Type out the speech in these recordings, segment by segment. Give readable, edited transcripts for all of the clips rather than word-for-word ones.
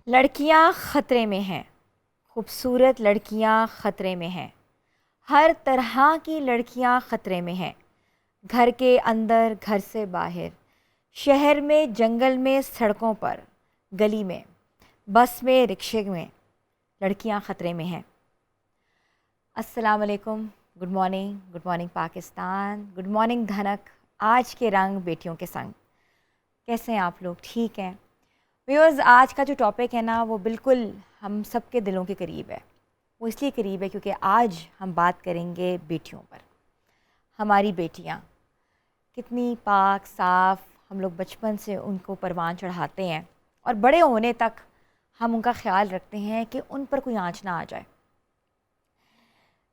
लड़कियां ख़तरे में हैं, खूबसूरत लड़कियां ख़तरे में हैं, हर तरह की लड़कियां ख़तरे में हैं। घर के अंदर, घर से बाहर, शहर में, जंगल में, सड़कों पर, गली में, बस में, रिक्शे में, लड़कियां ख़तरे में हैं। अस्सलाम वालेकुम, good morning Pakistan, good morning धनक। आज के रंग बेटियों के संग। कैसे हैं आप लोग? ठीक हैं व्यूअर्स? आज का जो टॉपिक है ना, वो बिल्कुल हम सब के दिलों के करीब है। वो इसलिए करीब है क्योंकि आज हम बात करेंगे बेटियों पर। हमारी बेटियाँ कितनी पाक साफ़, हम लोग बचपन से उनको परवान चढ़ाते हैं और बड़े होने तक हम उनका ख्याल रखते हैं कि उन पर कोई आँच ना आ जाए।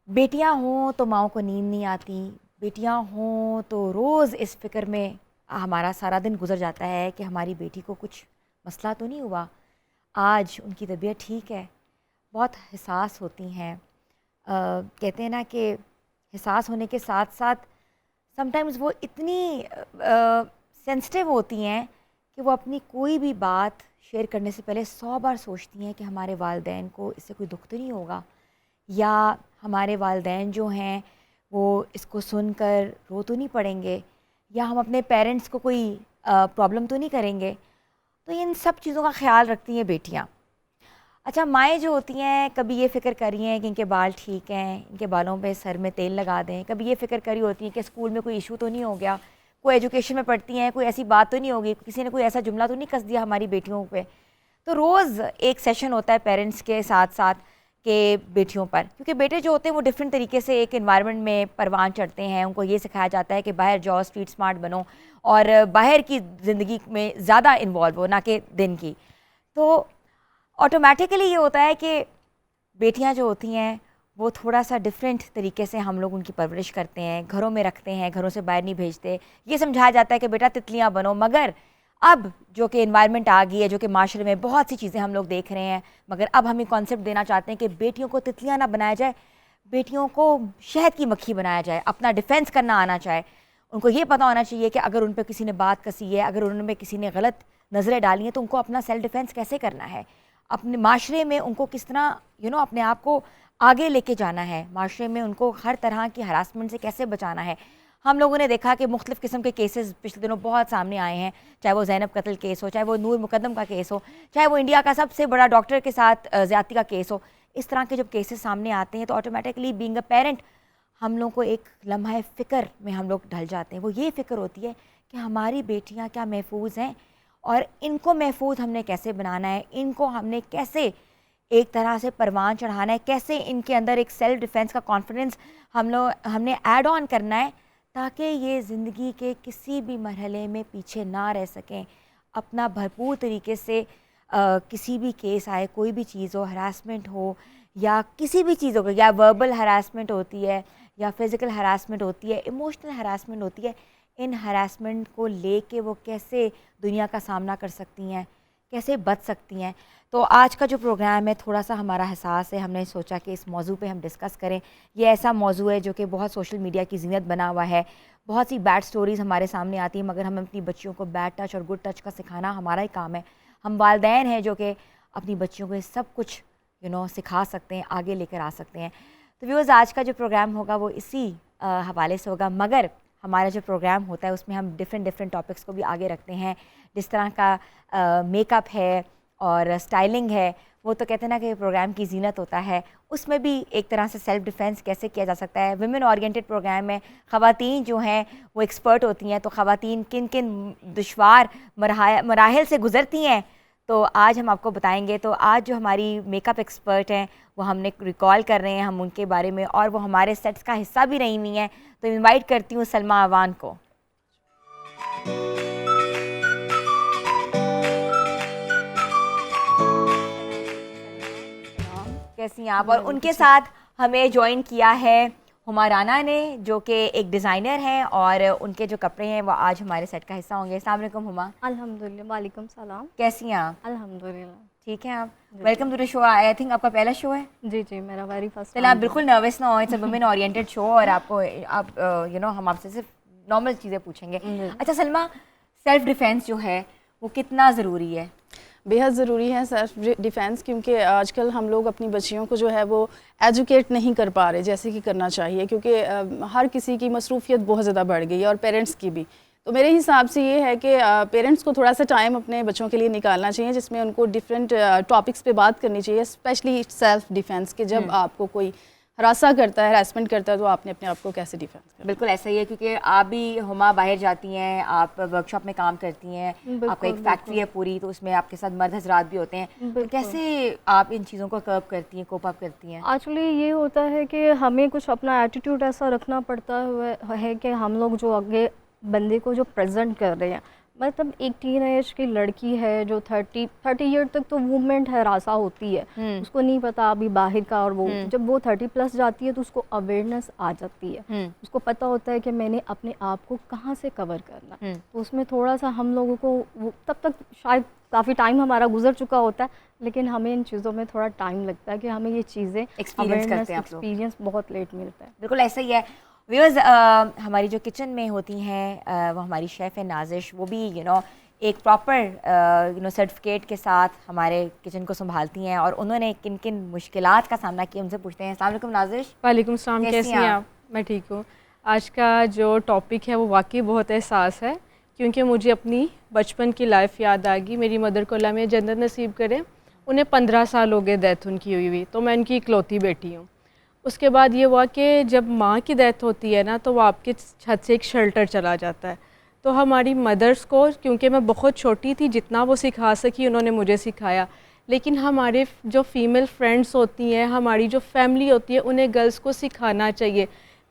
बेटियाँ हों तो माँओं को नींद नहीं आती, बेटियाँ हों तो रोज़ इस फ़िक्र में हमारा सारा दिन गुजर जाता है कि हमारी बेटी को कुछ मसला तो नहीं हुआ, आज उनकी तबीयत ठीक है। बहुत हिसास होती हैं। कहते हैं ना कि हिसास होने के साथ साथ समटाइम्स वो इतनी सेंसिटिव होती हैं कि वो अपनी कोई भी बात शेयर करने से पहले 100 बार सोचती हैं कि हमारे वालिदैन को इससे कोई दुख तो नहीं होगा, या हमारे वालिदैन जो हैं वो इसको सुनकर रो तो नहीं पड़ेंगे, या हम अपने पेरेंट्स को कोई प्रॉब्लम तो नहीं करेंगे। तो इन सब चीज़ों का ख्याल रखती हैं बेटियाँ। अच्छा, माएँ जो होती हैं कभी ये फ़िक्र कर रही हैं कि इनके बाल ठीक हैं, इनके बालों पे सर में तेल लगा दें, कभी ये फ़िक्र करी होती हैं कि स्कूल में कोई इशू तो नहीं हो गया, कोई एजुकेशन में पढ़ती हैं कोई ऐसी बात तो नहीं होगी, किसी ने कोई ऐसा जुमला तो नहीं कस दिया हमारी बेटियों पे। तो रोज़ एक सेशन होता है पेरेंट्स के साथ साथ के बेटियों पर, क्योंकि बेटे जो होते हैं वो डिफरेंट तरीके से एक एनवायरनमेंट में परवान चढ़ते हैं। उनको ये सिखाया जाता है कि बाहर जाओ, स्ट्रीट स्मार्ट बनो और बाहर की ज़िंदगी में ज़्यादा इन्वॉल्व हो, ना कि दिन की। तो ऑटोमेटिकली ये होता है कि बेटियां जो होती हैं वो थोड़ा सा डिफरेंट तरीके से हम लोग उनकी परवरिश करते हैं, घरों में रखते हैं, घरों से बाहर नहीं भेजते। ये समझाया जाता है कि बेटा तितलियां बनो। मगर अब जो कि एनवायरनमेंट आ गई है, जो कि माशरे में बहुत सी चीज़ें हम लोग देख रहे हैं, मगर अब हम ये कॉन्सेप्ट देना चाहते हैं कि बेटियों को तितलियां ना बनाया जाए, बेटियों को शहद की मक्खी बनाया जाए। अपना डिफेंस करना आना चाहिए। उनको ये पता होना चाहिए कि अगर उन पर किसी ने बात कसी है, अगर उन पर किसी ने गलत नज़रें डाली हैं, तो उनको अपना सेल्फ डिफेंस कैसे करना है, अपने माशरे में उनको किस तरह अपने आप को आगे लेके जाना है, माशरे में उनको हर तरह की हरासमेंट से कैसे बचाना है। हम लोगों ने देखा कि मुख्तलिफ़ किस्म के केसेस पिछले दिनों बहुत सामने आए हैं, चाहे वो ज़ैनब कत्ल केस हो, चाहे वो नूर मुकद्दम का केस हो, चाहे वो इंडिया का सबसे बड़ा डॉक्टर के साथ ज़्यादती का केस हो। इस तरह के जब केसेस सामने आते हैं तो ऑटोमेटिकली बीइंग अ पेरेंट हम लोग को एक लम्हा फ़िक्र में हम लोग ढल जाते हैं। वो ये फ़िक्र होती है कि हमारी बेटियाँ क्या महफूज हैं और इनको महफूज हमने कैसे बनाना है, इनको हमने कैसे एक तरह से परवान चढ़ाना है, कैसे इनके अंदर एक सेल्फ डिफेंस का कॉन्फिडेंस हमने ऐड ऑन करना है, ताकि ये ज़िंदगी के किसी भी मरहले में पीछे ना रह सकें। अपना भरपूर तरीके से किसी भी केस आए, कोई भी चीज़ हो, हरासमेंट हो या किसी भी चीज़ हो, या वर्बल हरासमेंट होती है या फिज़िकल हरासमेंट होती है, इमोशनल हरासमेंट होती है, इन हरासमेंट को लेके वो कैसे दुनिया का सामना कर सकती हैं, कैसे बच सकती हैं। तो आज का जो प्रोग्राम है थोड़ा सा हमारा एहसास है, हमने सोचा कि इस मौजू पे हम डिस्कस करें। ये ऐसा मौजू है जो कि बहुत सोशल मीडिया की ज़ीनत बना हुआ है। बहुत सी बैड स्टोरीज़ हमारे सामने आती हैं, मगर हम अपनी बच्चियों को बैड टच और गुड टच का सिखाना हमारा ही काम है। हम वालिदैन हैं जो कि अपनी बच्चियों को सब कुछ सिखा सकते हैं, आगे लेकर आ सकते हैं। तो व्यूअर्स, आज का जो प्रोग्राम होगा वो इसी हवाले से होगा, मगर हमारा जो प्रोग्राम होता है उसमें हम डिफरेंट टॉपिक्स को भी आगे रखते हैं। जिस तरह का मेकअप है और स्टाइलिंग है, वो तो कहते हैं ना कि प्रोग्राम की ज़ीनत होता है, उसमें भी एक तरह से सेल्फ़ डिफेंस कैसे किया जा सकता है। वुमेन ओरिएंटेड प्रोग्राम में ख़वातीन जो हैं वो एक्सपर्ट होती हैं, तो ख़वातीन किन किन दुश्वार मराहिल से गुज़रती हैं, तो आज हम आपको बताएंगे। तो आज जो हमारी मेकअप एक्सपर्ट हैं वो हमने रिकॉल कर रहे हैं हम उनके बारे में, और वो हमारे सेट्स का हिस्सा भी रही हुई हैं। तो इनवाइट करती हूँ सलमा अवान को। कैसी हैं आप? और उनके साथ हमें ज्वाइन किया है हुमा राना ने, जो कि एक डिज़ाइनर हैं और उनके जो कपड़े हैं वो आज हमारे सेट का हिस्सा होंगे। अस्सलाम वालेकुम हुमा। अल्हम्दुलिल्लाह, वालेकुम सलाम। कैसी हैं आप? अल्हम्दुलिल्लाह, ठीक है आप? Welcome to the show. I think आपका पहला शो है। जी मेरा वेरी फर्स्ट। चलिए, आप बिल्कुल नर्वस ना हो, it's a women oriented show और आप हम आपसे सिर्फ नॉर्मल चीज़ें पूछेंगे। अच्छा सलमा, सेल्फ डिफेंस जो है वो कितना ज़रूरी है? बेहद ज़रूरी है सेल्फ डिफेंस, क्योंकि आजकल हम लोग अपनी बच्चियों को जो है वो एजुकेट नहीं कर पा रहे जैसे कि करना चाहिए, क्योंकि हर किसी की मसरूफियत बहुत ज़्यादा बढ़ गई है और पेरेंट्स की भी। तो मेरे हिसाब से ये है कि पेरेंट्स को थोड़ा सा टाइम अपने बच्चों के लिए निकालना चाहिए जिसमें उनको डिफरेंट टॉपिक्स पे बात करनी चाहिए, स्पेशली सेल्फ डिफेंस के जब आपको कोई हरासा करता है, हरासमेंट करता है, तो आपने अपने आप को कैसे डिफेंस करना। बिल्कुल ऐसा ही है, क्योंकि आप भी हुमा बाहर जाती हैं, आप वर्कशॉप में काम करती हैं, आपका एक फैक्ट्री है पूरी, तो उसमें आपके साथ मर्द हजरात भी होते हैं, तो कैसे आप इन चीज़ों को कर्व करती हैं, कोप अप करती हैं? एक्चुअली ये होता है कि हमें कुछ अपना एटीट्यूड ऐसा रखना पड़ता है कि हम लोग जो आगे बंदे को जो प्रेजेंट कर रहे हैं, मतलब एक टीन एज की लड़की है जो 30 ईयर तक तो मूवमेंट हरासा होती है, उसको नहीं पता अभी बाहर का, और वो जब वो 30 प्लस जाती है तो उसको अवेयरनेस आ जाती है, उसको पता होता है कि मैंने अपने आप को कहाँ से कवर करना। तो उसमें थोड़ा सा हम लोगों को तब तक शायद काफ़ी टाइम हमारा गुजर चुका होता है, लेकिन हमें इन चीज़ों में थोड़ा टाइम लगता है कि हमें ये चीज़ें एक्सपीरियंस बहुत लेट मिलता है। बिल्कुल ऐसा ही है। व्यूअर्स, हमारी जो किचन में होती हैं वो हमारी शेफ़ है नाजिश, वो भी एक प्रॉपर सर्टिफिकेट के साथ हमारे किचन को संभालती हैं, और उन्होंने किन किन मुश्किलात का सामना किया उनसे पूछते हैं। अस्सलाम वालेकुम नाजिश। वालेकुम सलाम, कैसी हैं आप? मैं ठीक हूँ। आज का जो टॉपिक है वो वाकई बहुत एहसास है, क्योंकि मुझे अपनी बचपन की लाइफ याद आ गई। मेरी मदर को अल्लाह में जन्नत नसीब करे, उन्हें 15 साल हो गए डेथ उनकी हुई, तो मैं उनकी इकलौती बेटी हूँ। उसके बाद ये हुआ कि जब माँ की डेथ होती है ना, तो वो आपके छत से एक शेल्टर चला जाता है। तो हमारी मदर्स को, क्योंकि मैं बहुत छोटी थी, जितना वो सिखा सकी उन्होंने मुझे सिखाया, लेकिन हमारे जो फीमेल फ्रेंड्स होती हैं, हमारी जो फैमिली होती है, उन्हें गर्ल्स को सिखाना चाहिए।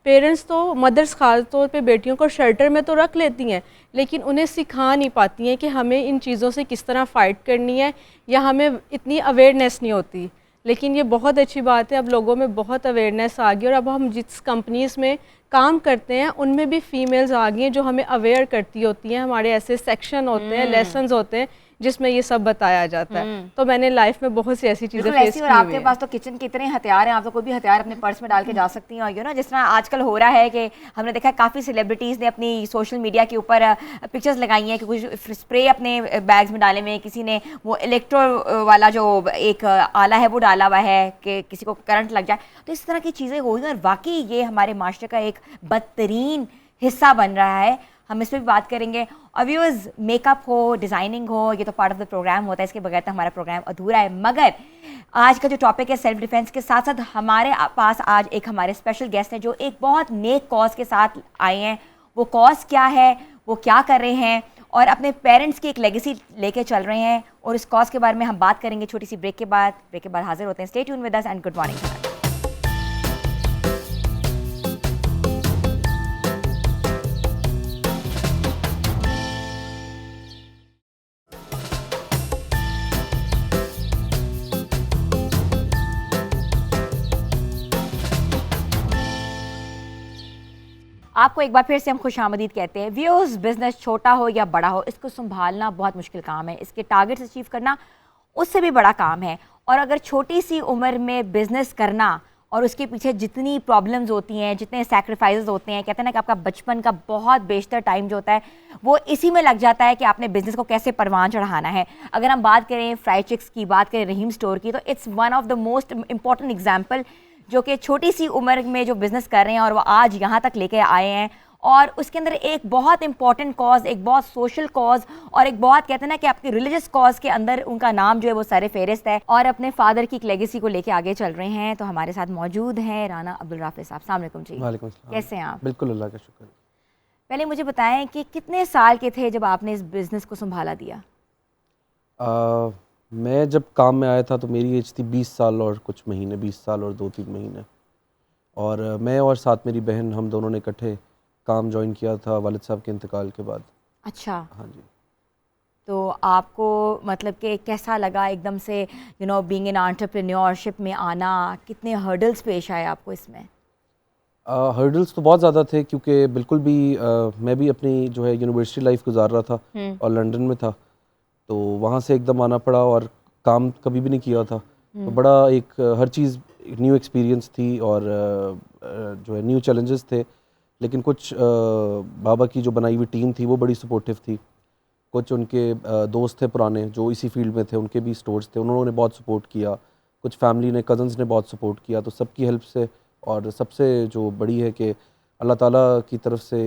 पेरेंट्स तो, मदर्स ख़ास तौर पे बेटियों को शेल्टर में तो रख लेती हैं, लेकिन उन्हें सिखा नहीं पाती हैं कि हमें इन चीज़ों से किस तरह फ़ाइट करनी है, या हमें इतनी अवेयरनेस नहीं होती। लेकिन ये बहुत अच्छी बात है, अब लोगों में बहुत अवेयरनेस आ गई, और अब हम जिस कंपनीज़ में काम करते हैं उनमें भी फ़ीमेल्स आ गई हैं जो हमें अवेयर करती होती हैं। हमारे ऐसे सेक्शन होते हैं, लेसन्स होते हैं जिसमें ये सब बताया जाता है। तो मैंने लाइफ में बहुत सी ऐसी चीज़ें फेस की हुई हैं। आपके पास तो किचन के इतने हथियार हैं, आप तो कोई भी हथियार अपने पर्स में डाल के जा सकती हैं। और जिस तरह आजकल हो रहा है कि हमने देखा है काफ़ी सेलिब्रिटीज़ ने अपनी सोशल मीडिया के ऊपर पिक्चर्स लगाई हैं कि कुछ स्प्रे अपने बैग्स में डाले हुए हैं, किसी ने वो इलेक्ट्रो वाला जो एक आला है वो डाला हुआ है कि किसी को करंट लग जाए। तो इस तरह की चीज़ें हो रही हैं, और वाकई ये हमारे माशरे का एक बदतरीन हिस्सा बन रहा है। हम इस पर भी बात करेंगे। और व्यूअर्स, मेकअप हो, डिज़ाइनिंग हो, ये तो पार्ट ऑफ द प्रोग्राम होता है, इसके बगैर तो हमारा प्रोग्राम अधूरा है। मगर आज का जो टॉपिक है सेल्फ डिफेंस के साथ साथ हमारे पास आज एक हमारे स्पेशल गेस्ट हैं जो एक बहुत नेक कॉज के साथ आए हैं। वो कॉज क्या है, वो क्या कर रहे हैं, और अपने पेरेंट्स की एक लेगेसी लेके चल रहे हैं, और इस कॉज के बारे में हम बात करेंगे छोटी सी ब्रेक के बाद हाजिर होते हैं। Stay tune with us and good morning. आपको एक बार फिर से हम खुशामदीद कहते हैं। व्यूअर्स, बिजनेस छोटा हो या बड़ा हो, इसको संभालना बहुत मुश्किल काम है, इसके टारगेट्स अचीव करना उससे भी बड़ा काम है। और अगर छोटी सी उम्र में बिजनेस करना और उसके पीछे जितनी प्रॉब्लम्स होती हैं, जितने सैक्रिफाइसेस होते हैं, कहते हैं ना कि आपका बचपन का बहुत बेशतर टाइम जो होता है वो इसी में लग जाता है कि आपने बिजनेस को कैसे परवान चढ़ाना है। अगर हम बात करें फ्राइड चिक्स की, बात करें रहीम स्टोर की, तो it's one of the most important example, जो कि छोटी सी उम्र में जो बिज़नेस कर रहे हैं और वो आज यहाँ तक लेके आए हैं। और उसके अंदर एक बहुत इंपॉर्टेंट कॉज, एक बहुत सोशल कॉज, और एक बहुत कहते हैं ना कि आपके रिलीजियस कॉज के अंदर उनका नाम जो है वो सर फेहरिस्त है, और अपने फादर की एक लेगेसी को लेके आगे चल रहे हैं। तो हमारे साथ मौजूद हैं राना अब्दुल राफी साहब। अस्सलाम वालेकुम जी। वालेकुम सलाम। कैसे हैं आप? बिल्कुल, अल्लाह का शुक्र। पहले मुझे बताएं कि कितने साल के थे जब आपने इस बिज़नेस को संभाला दिया? मैं जब काम में आया था तो मेरी एज थी 20 साल और कुछ महीने, 20 साल और 2-3 महीने। और मैं और साथ मेरी बहन, हम दोनों ने इकट्ठे काम ज्वाइन किया था वालिद साहब के इंतकाल के बाद। अच्छा। हाँ जी। तो आपको मतलब कि कैसा लगा एकदम से बीइंग इन एंटरप्रेन्योरशिप में आना? कितने हर्डल्स पेश आए आपको इसमें? हर्डल्स तो बहुत ज़्यादा थे, क्योंकि बिल्कुल भी मैं भी अपनी जो है यूनिवर्सिटी लाइफ गुजार रहा था और लंदन में था, तो वहाँ से एकदम आना पड़ा और काम कभी भी नहीं किया था। तो बड़ा एक हर चीज़ न्यू एक्सपीरियंस थी और जो है न्यू चैलेंजेस थे, लेकिन कुछ बाबा की जो बनाई हुई टीम थी वो बड़ी सपोर्टिव थी। कुछ उनके दोस्त थे पुराने जो इसी फील्ड में थे, उनके भी स्टोर्स थे, उन्होंने बहुत सपोर्ट किया। कुछ फैमिली ने, कज़न्स ने बहुत सपोर्ट किया। तो सबकी हेल्प से, और सबसे जो बड़ी है कि अल्लाह ताला की तरफ से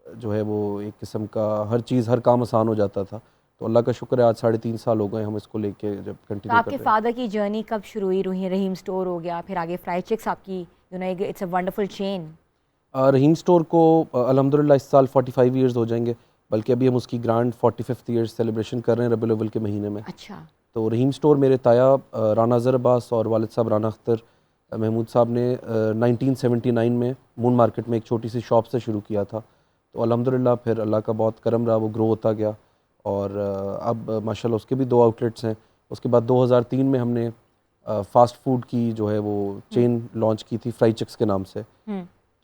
जो है वो एक किस्म का हर चीज़, हर काम आसान हो जाता था। तो अल्लाह का शुक्र है आज 3.5 साल हो गए हम इसको लेके जब तो कंटिन्यू कर आपके रहे हैं। फादर की जर्नी कब शुरू हुई? रहीम स्टोर हो गया, फिर आगे फ्राइड चिक्स आपकी, it's a wonderful chain. Rahim store को अल्हम्दुलिल्लाह इस साल 45 इयर्स हो जाएंगे, बल्कि अभी हम उसकी ग्रांड 45th ईयर सेलिब्रेशन कर रहे हैं रबीउल अव्वल के महीने में। अच्छा। तो रहीम स्टोर मेरे ताया राना अज़हर अब्बास और वालिद साहब राना अख्तर महमूद साहब ने 1979 में मून मार्केट में एक छोटी सी शॉप से शुरू किया था। तो अल्हम्दुलिल्लाह फिर अल्लाह का बहुत करम रहा, वो ग्रो होता गया और अब माशाल्लाह उसके भी 2 आउटलेट्स हैं। उसके बाद 2003 में हमने फ़ास्ट फूड की जो है वो चेन लॉन्च की थी फ्राई चिक्स के नाम से।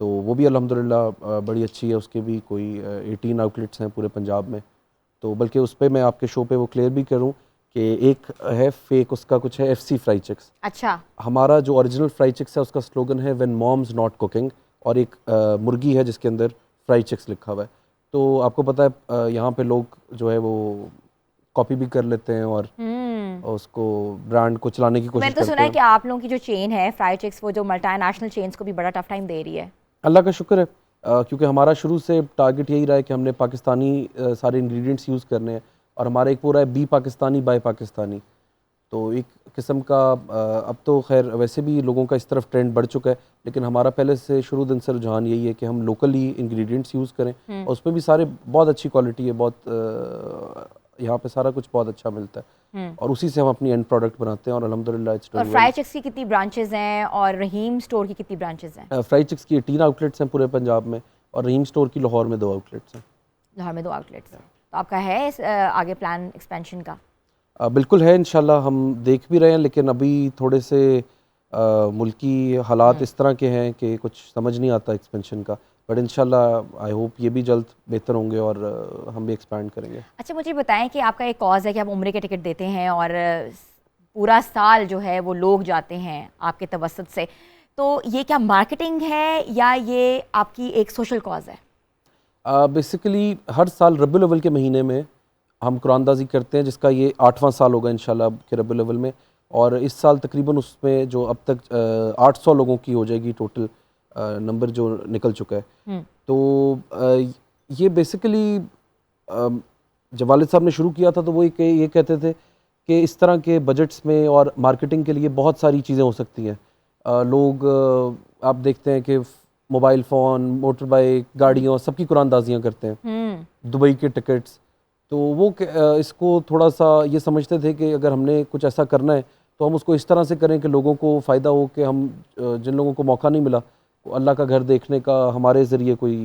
तो वो भी अल्हम्दुलिल्लाह बड़ी अच्छी है, उसके भी कोई 18 आउटलेट्स हैं पूरे पंजाब में। तो बल्कि उस पर मैं आपके शो पे वो क्लियर भी करूं कि एक है फेक, उसका कुछ है FC फ्राई चिक्स। अच्छा। हमारा जो ओरिजिनल फ्राई चिक्स है उसका स्लोगन है व्हेन मॉम्स नॉट कुकिंग, और एक मुर्गी है जिसके अंदर फ्राई चिक्स लिखा हुआ है। तो आपको पता है यहाँ पे लोग जो है वो कॉपी भी कर लेते हैं और उसको ब्रांड को चलाने की कोशिश मैंने तो करते सुना है हैं। कि आप लोगों की जो चेन है फ्राइड चिक्स, वो जो मल्टीनेशनल चेन्स को भी बड़ा टफ टाइम दे रही है। अल्लाह का शुक्र है, क्योंकि हमारा शुरू से टारगेट यही रहा है कि हमने पाकिस्तानी सारे इंग्रेडिएंट्स यूज़ करने हैं, और हमारा एक पूरा है बी पाकिस्तानी बाय पाकिस्तानी। तो एक किस्म का अब तो खैर वैसे भी लोगों का इस तरफ ट्रेंड बढ़ चुका है, लेकिन हमारा पहले से शुरू दिन से रुझान यही है कि हम लोकली इंग्रेडिएंट्स यूज़ करें, और उसमें भी सारे बहुत अच्छी क्वालिटी है, बहुत यहाँ पे सारा कुछ बहुत अच्छा मिलता है, और उसी से हम अपनी एंड प्रोडक्ट बनाते हैं और अल्हम्दुलिल्लाह इट्स और डूइंग फ्राइड चिक्स की कितनी ब्रांचेस हैं और रहीम स्टोर की कितनी ब्रांचेस हैं? वेल। फ्राई चिक्स की 18 आउटलेट्स हैं पूरे पंजाब में, और रहीम स्टोर की लाहौर में 2 आउटलेट्स हैं। लाहौर में 2 आउटलेट्स हैं। तो आपका है आगे प्लान एक्सपेंशन का? बिल्कुल है, इंशाल्लाह हम देख भी रहे हैं, लेकिन अभी थोड़े से मुल्की हालात इस तरह के हैं कि कुछ समझ नहीं आता एक्सपेंशन का, बट इंशाल्लाह आई होप ये भी जल्द बेहतर होंगे और हम भी एक्सपैंड करेंगे। अच्छा, मुझे बताएं कि आपका एक कॉज है कि आप उम्रे के टिकट देते हैं और पूरा साल जो है वो लोग जाते हैं आपके तवस्सुत से, तो ये क्या मार्केटिंग है या ये आपकी एक सोशल कॉज है? बेसिकली हर साल रबीउल अव्वल के महीने में हम कुरानदाजी करते हैं, जिसका ये 8वां साल होगा इंशाल्लाह के रबीउल अव्वल में, और इस साल तकरीबन उसमें जो अब तक 800 लोगों की हो जाएगी टोटल नंबर जो निकल चुका है। तो ये बेसिकली जब वालिद साहब ने शुरू किया था तो वो ये कहते थे कि इस तरह के बजट्स में और मार्केटिंग के लिए बहुत सारी चीज़ें हो सकती हैं। लोग आप देखते हैं कि मोबाइल फ़ोन, मोटर बाइक, गाड़ियों, सबकी कुरानदाजियाँ करते हैं, दुबई के टिकट्स। तो वो इसको थोड़ा सा ये समझते थे कि अगर हमने कुछ ऐसा करना है तो हम उसको इस तरह से करें कि लोगों को फ़ायदा हो, कि हम जिन लोगों को मौका नहीं मिला अल्लाह का घर देखने का, हमारे ज़रिए कोई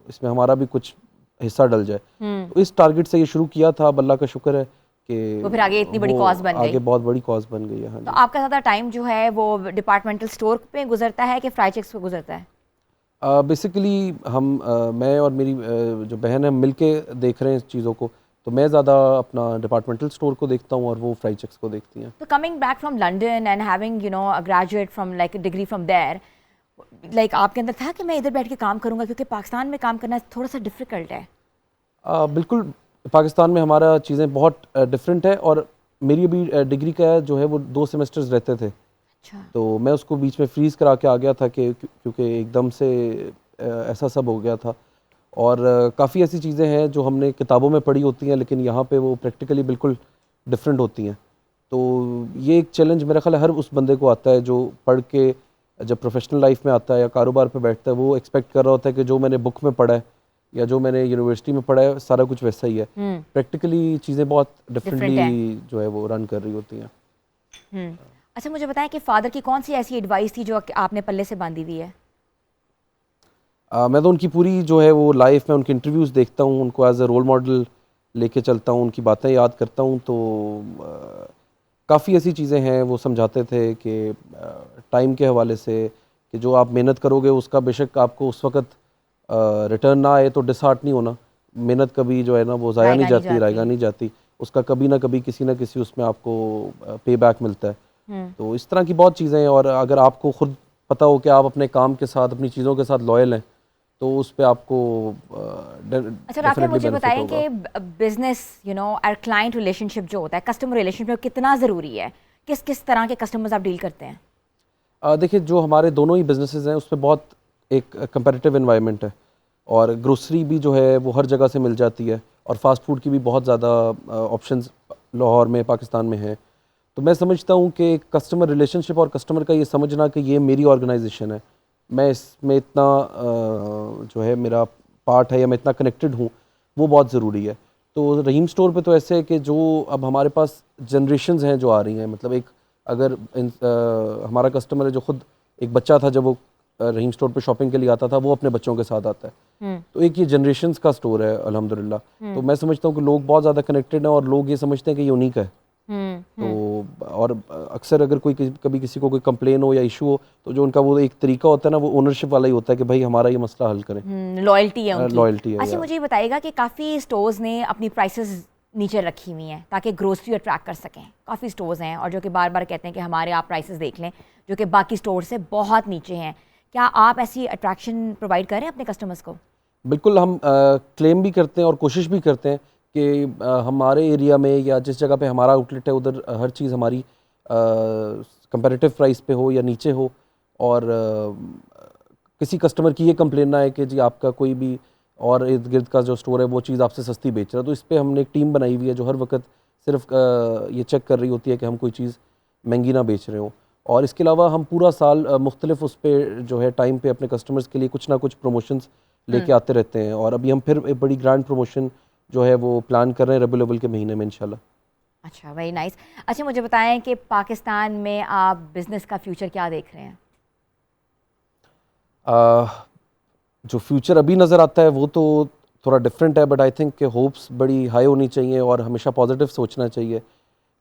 इसमें हमारा भी कुछ हिस्सा डल जाए। तो इस टारगेट से ये शुरू किया था। अब अल्लाह का शुक्र है कि वो फिर आगे इतनी बड़ी कॉज बन गई। आगे बहुत बड़ी कॉज बन गई है। हाँ तो आपका ज़्यादा टाइम जो है वो डिपार्टमेंटल स्टोर पे गुजरता है कि फ्राई चिक्स पे गुजरता है? बेसिकली हम मैं और मेरी जो बहन है मिल के देख रहे हैं इस चीज़ों को, तो मैं ज़्यादा अपना डिपार्टमेंटल स्टोर को देखता हूँ और वो फ्राई चिक्स को देखती हैं। तो coming back from London and having a graduate from like a degree from there, like आपके अंदर था कि मैं इधर बैठ के काम करूँगा, क्योंकि पाकिस्तान में काम करना थोड़ा सा डिफ़िकल्ट है? बिल्कुल, पाकिस्तान में हमारा चीज़ें बहुत डिफरेंट है, और मेरी अभी डिग्री का जो है वो 2 सेमेस्टर्स रहते थे। अच्छा। तो मैं उसको बीच में फ्रीज़ करा के आ गया था कि क्योंकि एकदम से ऐसा सब हो गया था, और काफ़ी ऐसी चीज़ें हैं जो हमने किताबों में पढ़ी होती हैं लेकिन यहाँ पे वो प्रैक्टिकली बिल्कुल डिफरेंट होती हैं। तो ये एक चैलेंज मेरा ख्याल है हर उस बंदे को आता है जो पढ़ के जब प्रोफेशनल लाइफ में आता है या कारोबार पे बैठता है, वो एक्सपेक्ट कर रहा होता है कि जो मैंने बुक में पढ़ा है या जो मैंने यूनिवर्सिटी में पढ़ा है सारा कुछ वैसा ही है। प्रैक्टिकली चीज़ें बहुत डिफरेंटली जो है वो रन कर रही होती हैं। अच्छा, मुझे बताएं कि फ़ादर की कौन सी ऐसी एडवाइस थी जो आपने पल्ले से बांधी हुई है? मैं तो उनकी पूरी जो है वो लाइफ में उनके इंटरव्यूज़ देखता हूँ, उनको एज ए रोल मॉडल लेके चलता हूँ, उनकी बातें याद करता हूँ। तो काफ़ी ऐसी चीज़ें हैं वो समझाते थे कि टाइम के हवाले से कि जो आप मेहनत करोगे उसका बेशक आपको उस वक़्त रिटर्न ना आए तो डिसहार्ट नहीं होना। मेहनत कभी जो है ना वो ज़ाया नहीं जाती, रायगा नहीं जाती, उसका कभी ना कभी किसी ना किसी उसमें आपको पे बैक मिलता है। तो इस तरह की बहुत चीज़ें हैं, और अगर आपको खुद पता हो कि आप अपने काम के साथ अपनी चीज़ों के साथ लॉयल हैं तो उस पे आपको अच्छा राफी, मुझे बताएं कि बिजनेस और क्लाइंट रिलेशनशिप जो होता है, कस्टमर रिलेशनशिप कितना ज़रूरी है? किस किस तरह के कस्टमर्स आप डील करते हैं? देखिए, जो हमारे दोनों ही बिजनेसेस हैं उसमें बहुत एक कंपैरेटिव एनवायरनमेंट है, और ग्रोसरी भी जो है वो हर जगह से मिल जाती है, और फास्ट फूड की भी बहुत ज़्यादा ऑप्शंस लाहौर में, पाकिस्तान में है। तो मैं समझता हूँ कि कस्टमर रिलेशनशिप और कस्टमर का ये समझना कि ये मेरी ऑर्गेनाइजेशन है, मैं इसमें इतना जो है मेरा पार्ट है या मैं इतना कनेक्टेड हूँ, वो बहुत ज़रूरी है। तो रहीम स्टोर पे तो ऐसे है कि जो अब हमारे पास जनरेशन्स हैं जो आ रही हैं, मतलब एक अगर हमारा कस्टमर है जो खुद एक बच्चा था जब वो रहीम स्टोर पे शॉपिंग के लिए आता था, वो अपने बच्चों के साथ आता है। तो एक ये जनरेशन्स का स्टोर है अल्हम्दुलिल्लाह। तो मैं समझता हूँ कि लोग बहुत ज़्यादा कनेक्टेड हैं और लोग ये समझते हैं कि यूनिक है। तो और अक्सर अगर कोई कभी किसी को कोई कंप्लेन हो या इशू हो, तो जो उनका वो एक तरीका होता है ना, वो ओनरशिप वाला ही होता है कि भाई हमारा ये मसला हल करें। लॉयल्टी है उनकी। लॉयल्टी है। अच्छा, मुझे ये बताइएगा कि काफ़ी स्टोर्स ने अपनी प्राइसेस नीचे रखी हुई हैं ताकि ग्रोसरी अट्रैक्ट कर सकें। काफ़ी स्टोर्स हैं और जो कि बार बार कहते हैं कि हमारे आप प्राइसेस देख लें, जो कि बाकी स्टोर से बहुत नीचे हैं। क्या आप ऐसी अट्रैक्शन प्रोवाइड करें अपने कस्टमर्स को? बिल्कुल, हम क्लेम भी करते हैं और कोशिश भी करते हैं कि हमारे एरिया में या जिस जगह पे हमारा आउटलेट है उधर हर चीज़ हमारी कंपैरेटिव प्राइस पे हो या नीचे हो, और किसी कस्टमर की ये कंप्लेन ना है कि जी आपका कोई भी और इर्द गिर्द का जो स्टोर है वो चीज़ आपसे सस्ती बेच रहा है। तो इस पे हमने एक टीम बनाई हुई है जो हर वक्त सिर्फ ये चेक कर रही होती है कि हम कोई चीज़ महंगी ना बेच रहे हो। और इसके अलावा हम पूरा साल मुख्तलिफ उस पर जो है टाइम पे अपने कस्टमर्स के लिए कुछ ना कुछ प्रमोशंस लेके आते रहते हैं, और अभी हम फिर एक बड़ी ग्रैंड प्रमोशन जो है वो प्लान कर रहे हैं रबीउल अव्वल के महीने में इंशाल्लाह। अच्छा, वेरी नाइस। अच्छा, मुझे बताएं कि पाकिस्तान में आप बिज़नेस का फ्यूचर क्या देख रहे हैं? जो फ्यूचर अभी नज़र आता है वो तो थोड़ा डिफरेंट है, बट आई थिंक कि होप्स बड़ी हाई होनी चाहिए और हमेशा पॉजिटिव सोचना चाहिए।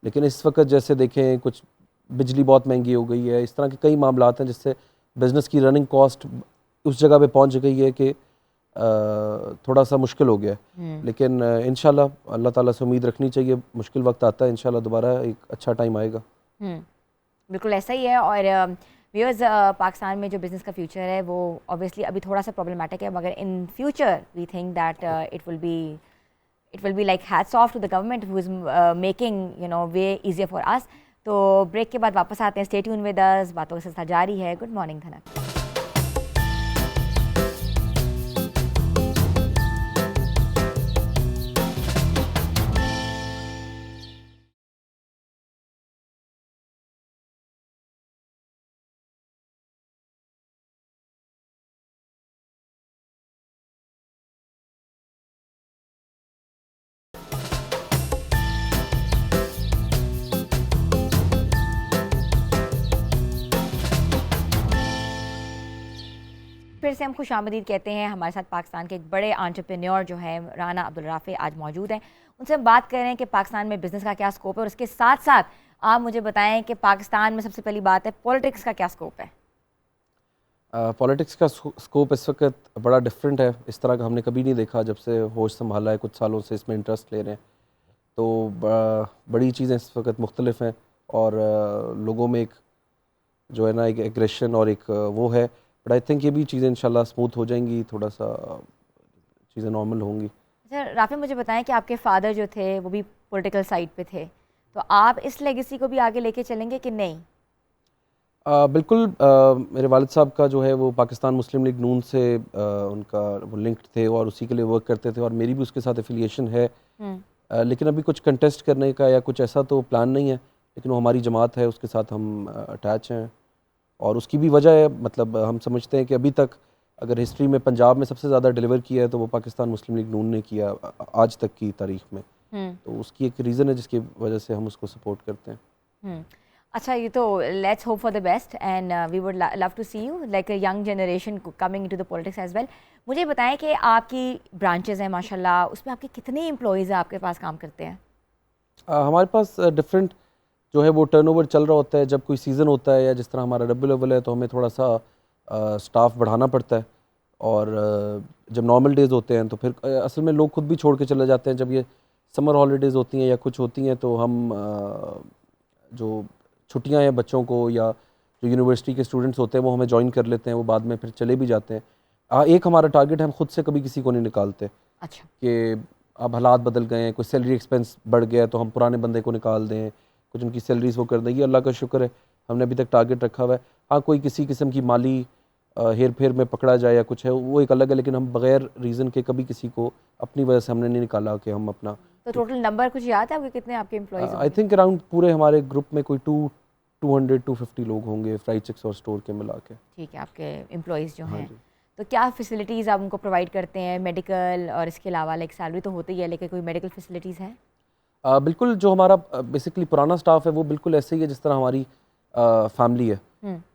लेकिन इस वक्त जैसे देखें, कुछ बिजली बहुत महंगी हो गई है, इस तरह के कई मामलात हैं जिससे बिज़नेस की रनिंग कॉस्ट उस जगह पे पहुंच गई है कि थोड़ा सा मुश्किल हो गया है। लेकिन इंशाल्लाह अल्लाह ताला से उम्मीद रखनी चाहिए, मुश्किल वक्त आता है, इंशाल्लाह दोबारा एक अच्छा टाइम आएगा। बिल्कुल ऐसा ही है। और व्यूअर्स, पाकिस्तान में जो बिज़नेस का फ्यूचर है वो ऑब्वियसली अभी थोड़ा सा प्रॉब्लमेटिक है, मगर in future we think that it will be like hats off to the government who is making way easier for us. तो ब्रेक के बाद वापस आते हैं, स्टे ट्यून विद अस, बातों का सिलसिला जारी है। गुड मॉर्निंग धनक। फिर से हम खुश आमदीद कहते हैं। हमारे साथ पाकिस्तान के एक बड़े एंटरप्रेन्योर जो है राना अब्दुल राफ़ी आज मौजूद हैं। उनसे हम बात कर रहे हैं कि पाकिस्तान में बिज़नेस का क्या स्कोप है, और उसके साथ साथ आप मुझे बताएं कि पाकिस्तान में सबसे पहली बात है पॉलिटिक्स का क्या स्कोप है? पॉलिटिक्स का स्कोप इस वक्त बड़ा डिफरेंट है, इस तरह का हमने कभी नहीं देखा जब से होश संभाला है। कुछ सालों से इसमें इंटरेस्ट ले रहे हैं, तो बड़ी चीज़ें इस वक्त मुख्तलिफ हैं, और लोगों में एक जो है ना एक एग्रेशन और एक वो है, बट आई थिंक ये भी चीज़ें इंशाल्लाह स्मूथ हो जाएंगी, थोड़ा सा चीज़ें नॉर्मल होंगी। अच्छा राफ़ी, मुझे बताएं कि आपके फादर जो थे वो भी पॉलिटिकल साइड पे थे, तो आप इस लेगेसी को भी आगे लेके चलेंगे कि नहीं? बिल्कुल, मेरे वालिद साहब का जो है वो पाकिस्तान मुस्लिम लीग नून से उनका वो लिंक्ड थे और उसी के लिए वर्क करते थे, और मेरी भी उसके साथ एफिलिएशन है। लेकिन अभी कुछ कंटेस्ट करने का या कुछ ऐसा तो प्लान नहीं है, लेकिन वो हमारी जमात है, उसके साथ हम अटैच हैं। और उसकी भी वजह है, मतलब हम समझते हैं कि अभी तक अगर हिस्ट्री में पंजाब में सबसे ज़्यादा डिलीवर किया है तो वो पाकिस्तान मुस्लिम लीग नून ने किया आज तक की तारीख में। तो उसकी एक रीज़न है जिसकी वजह से हम उसको सपोर्ट करते हैं। अच्छा, ये तो let's hope for the best and we would love to see you like a young generation coming into the politics as well. मुझे बताएं कि आपकी ब्रांचेस हैं माशाल्लाह, उसमें आपके कितने एम्प्लॉयज़ आपके पास काम करते हैं? हमारे पास डिफरेंट जो है वो टर्नओवर चल रहा होता है। जब कोई सीज़न होता है या जिस तरह हमारा रबीउल अव्वल है तो हमें थोड़ा सा स्टाफ बढ़ाना पड़ता है, और जब नॉर्मल डेज़ होते हैं तो फिर असल में लोग खुद भी छोड़ के चले जाते हैं। जब ये समर हॉलीडेज़ होती हैं या कुछ होती हैं तो हम जो छुट्टियां हैं बच्चों को या जो यूनिवर्सिटी के स्टूडेंट्स होते हैं वो हमें ज्वाइन कर लेते हैं, वो बाद में फिर चले भी जाते हैं। एक हमारा टारगेट है, हम खुद से कभी किसी को नहीं निकालते अच्छा। कि अब हालात बदल गए हैं, कोई सैलरी एक्सपेंस बढ़ गया है तो हम पुराने बंदे को निकाल दें, कुछ उनकी सैलरीज वो कर दें। ये अल्लाह का शुक्र है, हमने अभी तक टारगेट रखा हुआ है। हाँ, कोई किसी किस्म की माली हेर फेर में पकड़ा जाए या कुछ है, वो एक अलग है, लेकिन हम बगैर रीज़न के कभी किसी को अपनी वजह से हमने नहीं निकाला कि हम अपना। तो टोटल नंबर कुछ याद है आपके, कितने आपके एम्प्लॉइज आई थिंक अराउंड पूरे हमारे ग्रुप में कोई 200-250 लोग होंगे, फ्राइड चिक्स और स्टोर के मिला के। ठीक है, आपके एम्प्लॉइज़ जो हाँ हैं। जी। तो क्या फैसिलिटीज़ आप उनको प्रोवाइड करते हैं? मेडिकल और इसके अलावा लाइक सैलरी तो होती ही है, लेकिन कोई मेडिकल फैसिलिटीज़ हैं? बिल्कुल, जो हमारा बेसिकली पुराना स्टाफ है वो बिल्कुल ऐसे ही है जिस तरह हमारी फैमिली है।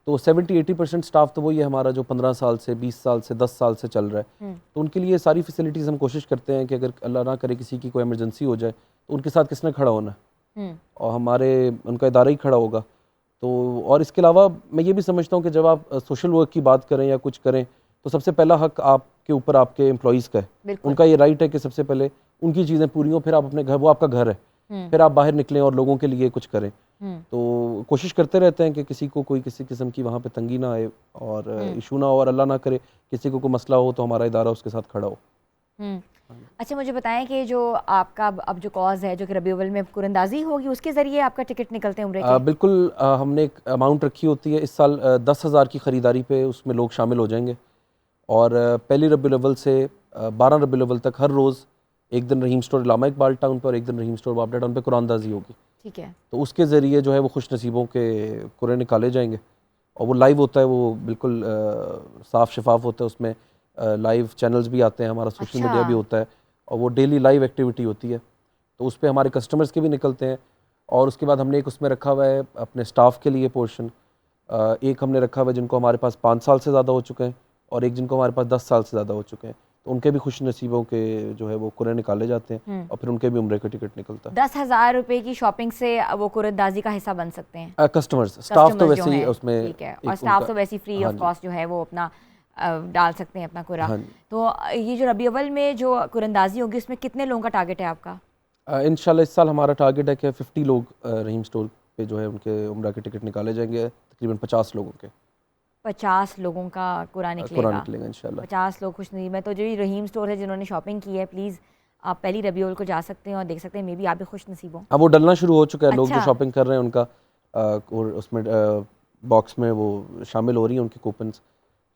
तो 70-80% स्टाफ तो वही है हमारा जो 15 साल से, 20 साल से, 10 साल से चल रहा है। तो उनके लिए सारी फैसिलिटीज़ हम कोशिश करते हैं कि अगर अल्लाह ना करे किसी की कोई इमरजेंसी हो जाए तो उनके साथ किसने खड़ा होना है, और हमारे उनका इदारा ही खड़ा होगा। तो और इसके अलावा मैं ये भी समझता हूँ कि जब आप सोशल वर्क की बात करें या कुछ करें तो सबसे पहला हक आपके ऊपर आपके एम्प्लॉइज़ का है। बिल्कुल। उनका ये राइट है कि सबसे पहले उनकी चीज़ें पूरी हों, फिर आप अपने घर, वो आपका घर है, फिर आप बाहर निकलें और लोगों के लिए कुछ करें। तो कोशिश करते रहते हैं कि किसी को कोई किसी किस्म की वहाँ पे तंगी ना आए और इशू ना हो, और अल्लाह ना करे किसी को कोई मसला हो तो हमारा इदारा उसके साथ खड़ा हो। अच्छा, मुझे बताएं कि जो आपका अब जो कॉज है, जो कि रबीउल में कुरंदाजी होगी, उसके ज़रिए आपका टिकट निकलते हैं उम्रे के? बिल्कुल, हमने एक अमाउंट रखी होती है इस साल 10,000 की ख़रीदारी पे उसमें लोग शामिल हो जाएंगे, और पहली रबीउल अव्वल से 12 रबीउल अव्वल तक हर रोज़ एक दिन रहीम स्टोर इलामा इकबाल टाउन पर और एक दिन रहीम स्टोर वापडा टाउन पे कुरानदाजी होगी। ठीक है। तो उसके ज़रिए जो है वो खुश नसीबों के कुरे निकाले जाएंगे, और वो लाइव होता है, वो बिल्कुल साफ़ शफाफ होता है। उसमें लाइव चैनल्स भी आते हैं, हमारा सोशल अच्छा। मीडिया भी होता है, और वो डेली लाइव एक्टिविटी होती है। तो उस पर हमारे कस्टमर्स के भी निकलते हैं, और उसके बाद हमने एक उसमें रखा हुआ है अपने स्टाफ के लिए पोर्शन। एक हमने रखा हुआ है जिनको हमारे पास 5 साल से ज़्यादा हो चुके हैं, और एक जिनको हमारे पास 10 साल से ज़्यादा हो चुके हैं। तो उनके भी खुश नसीबों के जो है वो कुरे निकाले जाते हैं, और फिर उनके भी उम्रे का टिकट निकलता है। 10,000 रुपए की शॉपिंग से वो कुरंदाजी का हिस्सा बन सकते हैं कस्टमर्स, स्टाफ तो कस्टमर्स जो वैसे ही हैं। उसमें ठीक है, और एक स्टाफ उनका- तो वैसे ही फ्री हाँ ऑफ जी। कॉस्ट जो है वो अपना डाल सकते हैं अपना कुरा। हाँ जी। तो ये जो रबी अव्वल में जो कुरंदाजी होगी, उसमें कितने लोगों का टारगेट है आपका? इंशाल्लाह इस साल हमारा टारगेट है कि 50 लोग रहीम स्टोर पे जो है उनके उम्रा के टिकट निकाले जाएंगे, तकरीबन 50 लोगों के 50 लोगों का कुरा कुरा निकलेगा। निकलेगा इंशाल्लाह। 50 लोग खुश नसीब है। तो जो ये रहीम स्टोर है जिन्होंने शॉपिंग की है, प्लीज़ आप पहली रबी अव्वल को जा सकते हैं और देख सकते हैं, मे बी आप भी खुश नसीब हों। अब वो डलना शुरू हो चुका है, लोग जो अच्छा। शॉपिंग कर रहे हैं उनका और उसमें बॉक्स में वो शामिल हो रही हैं उनकी कूपन्स।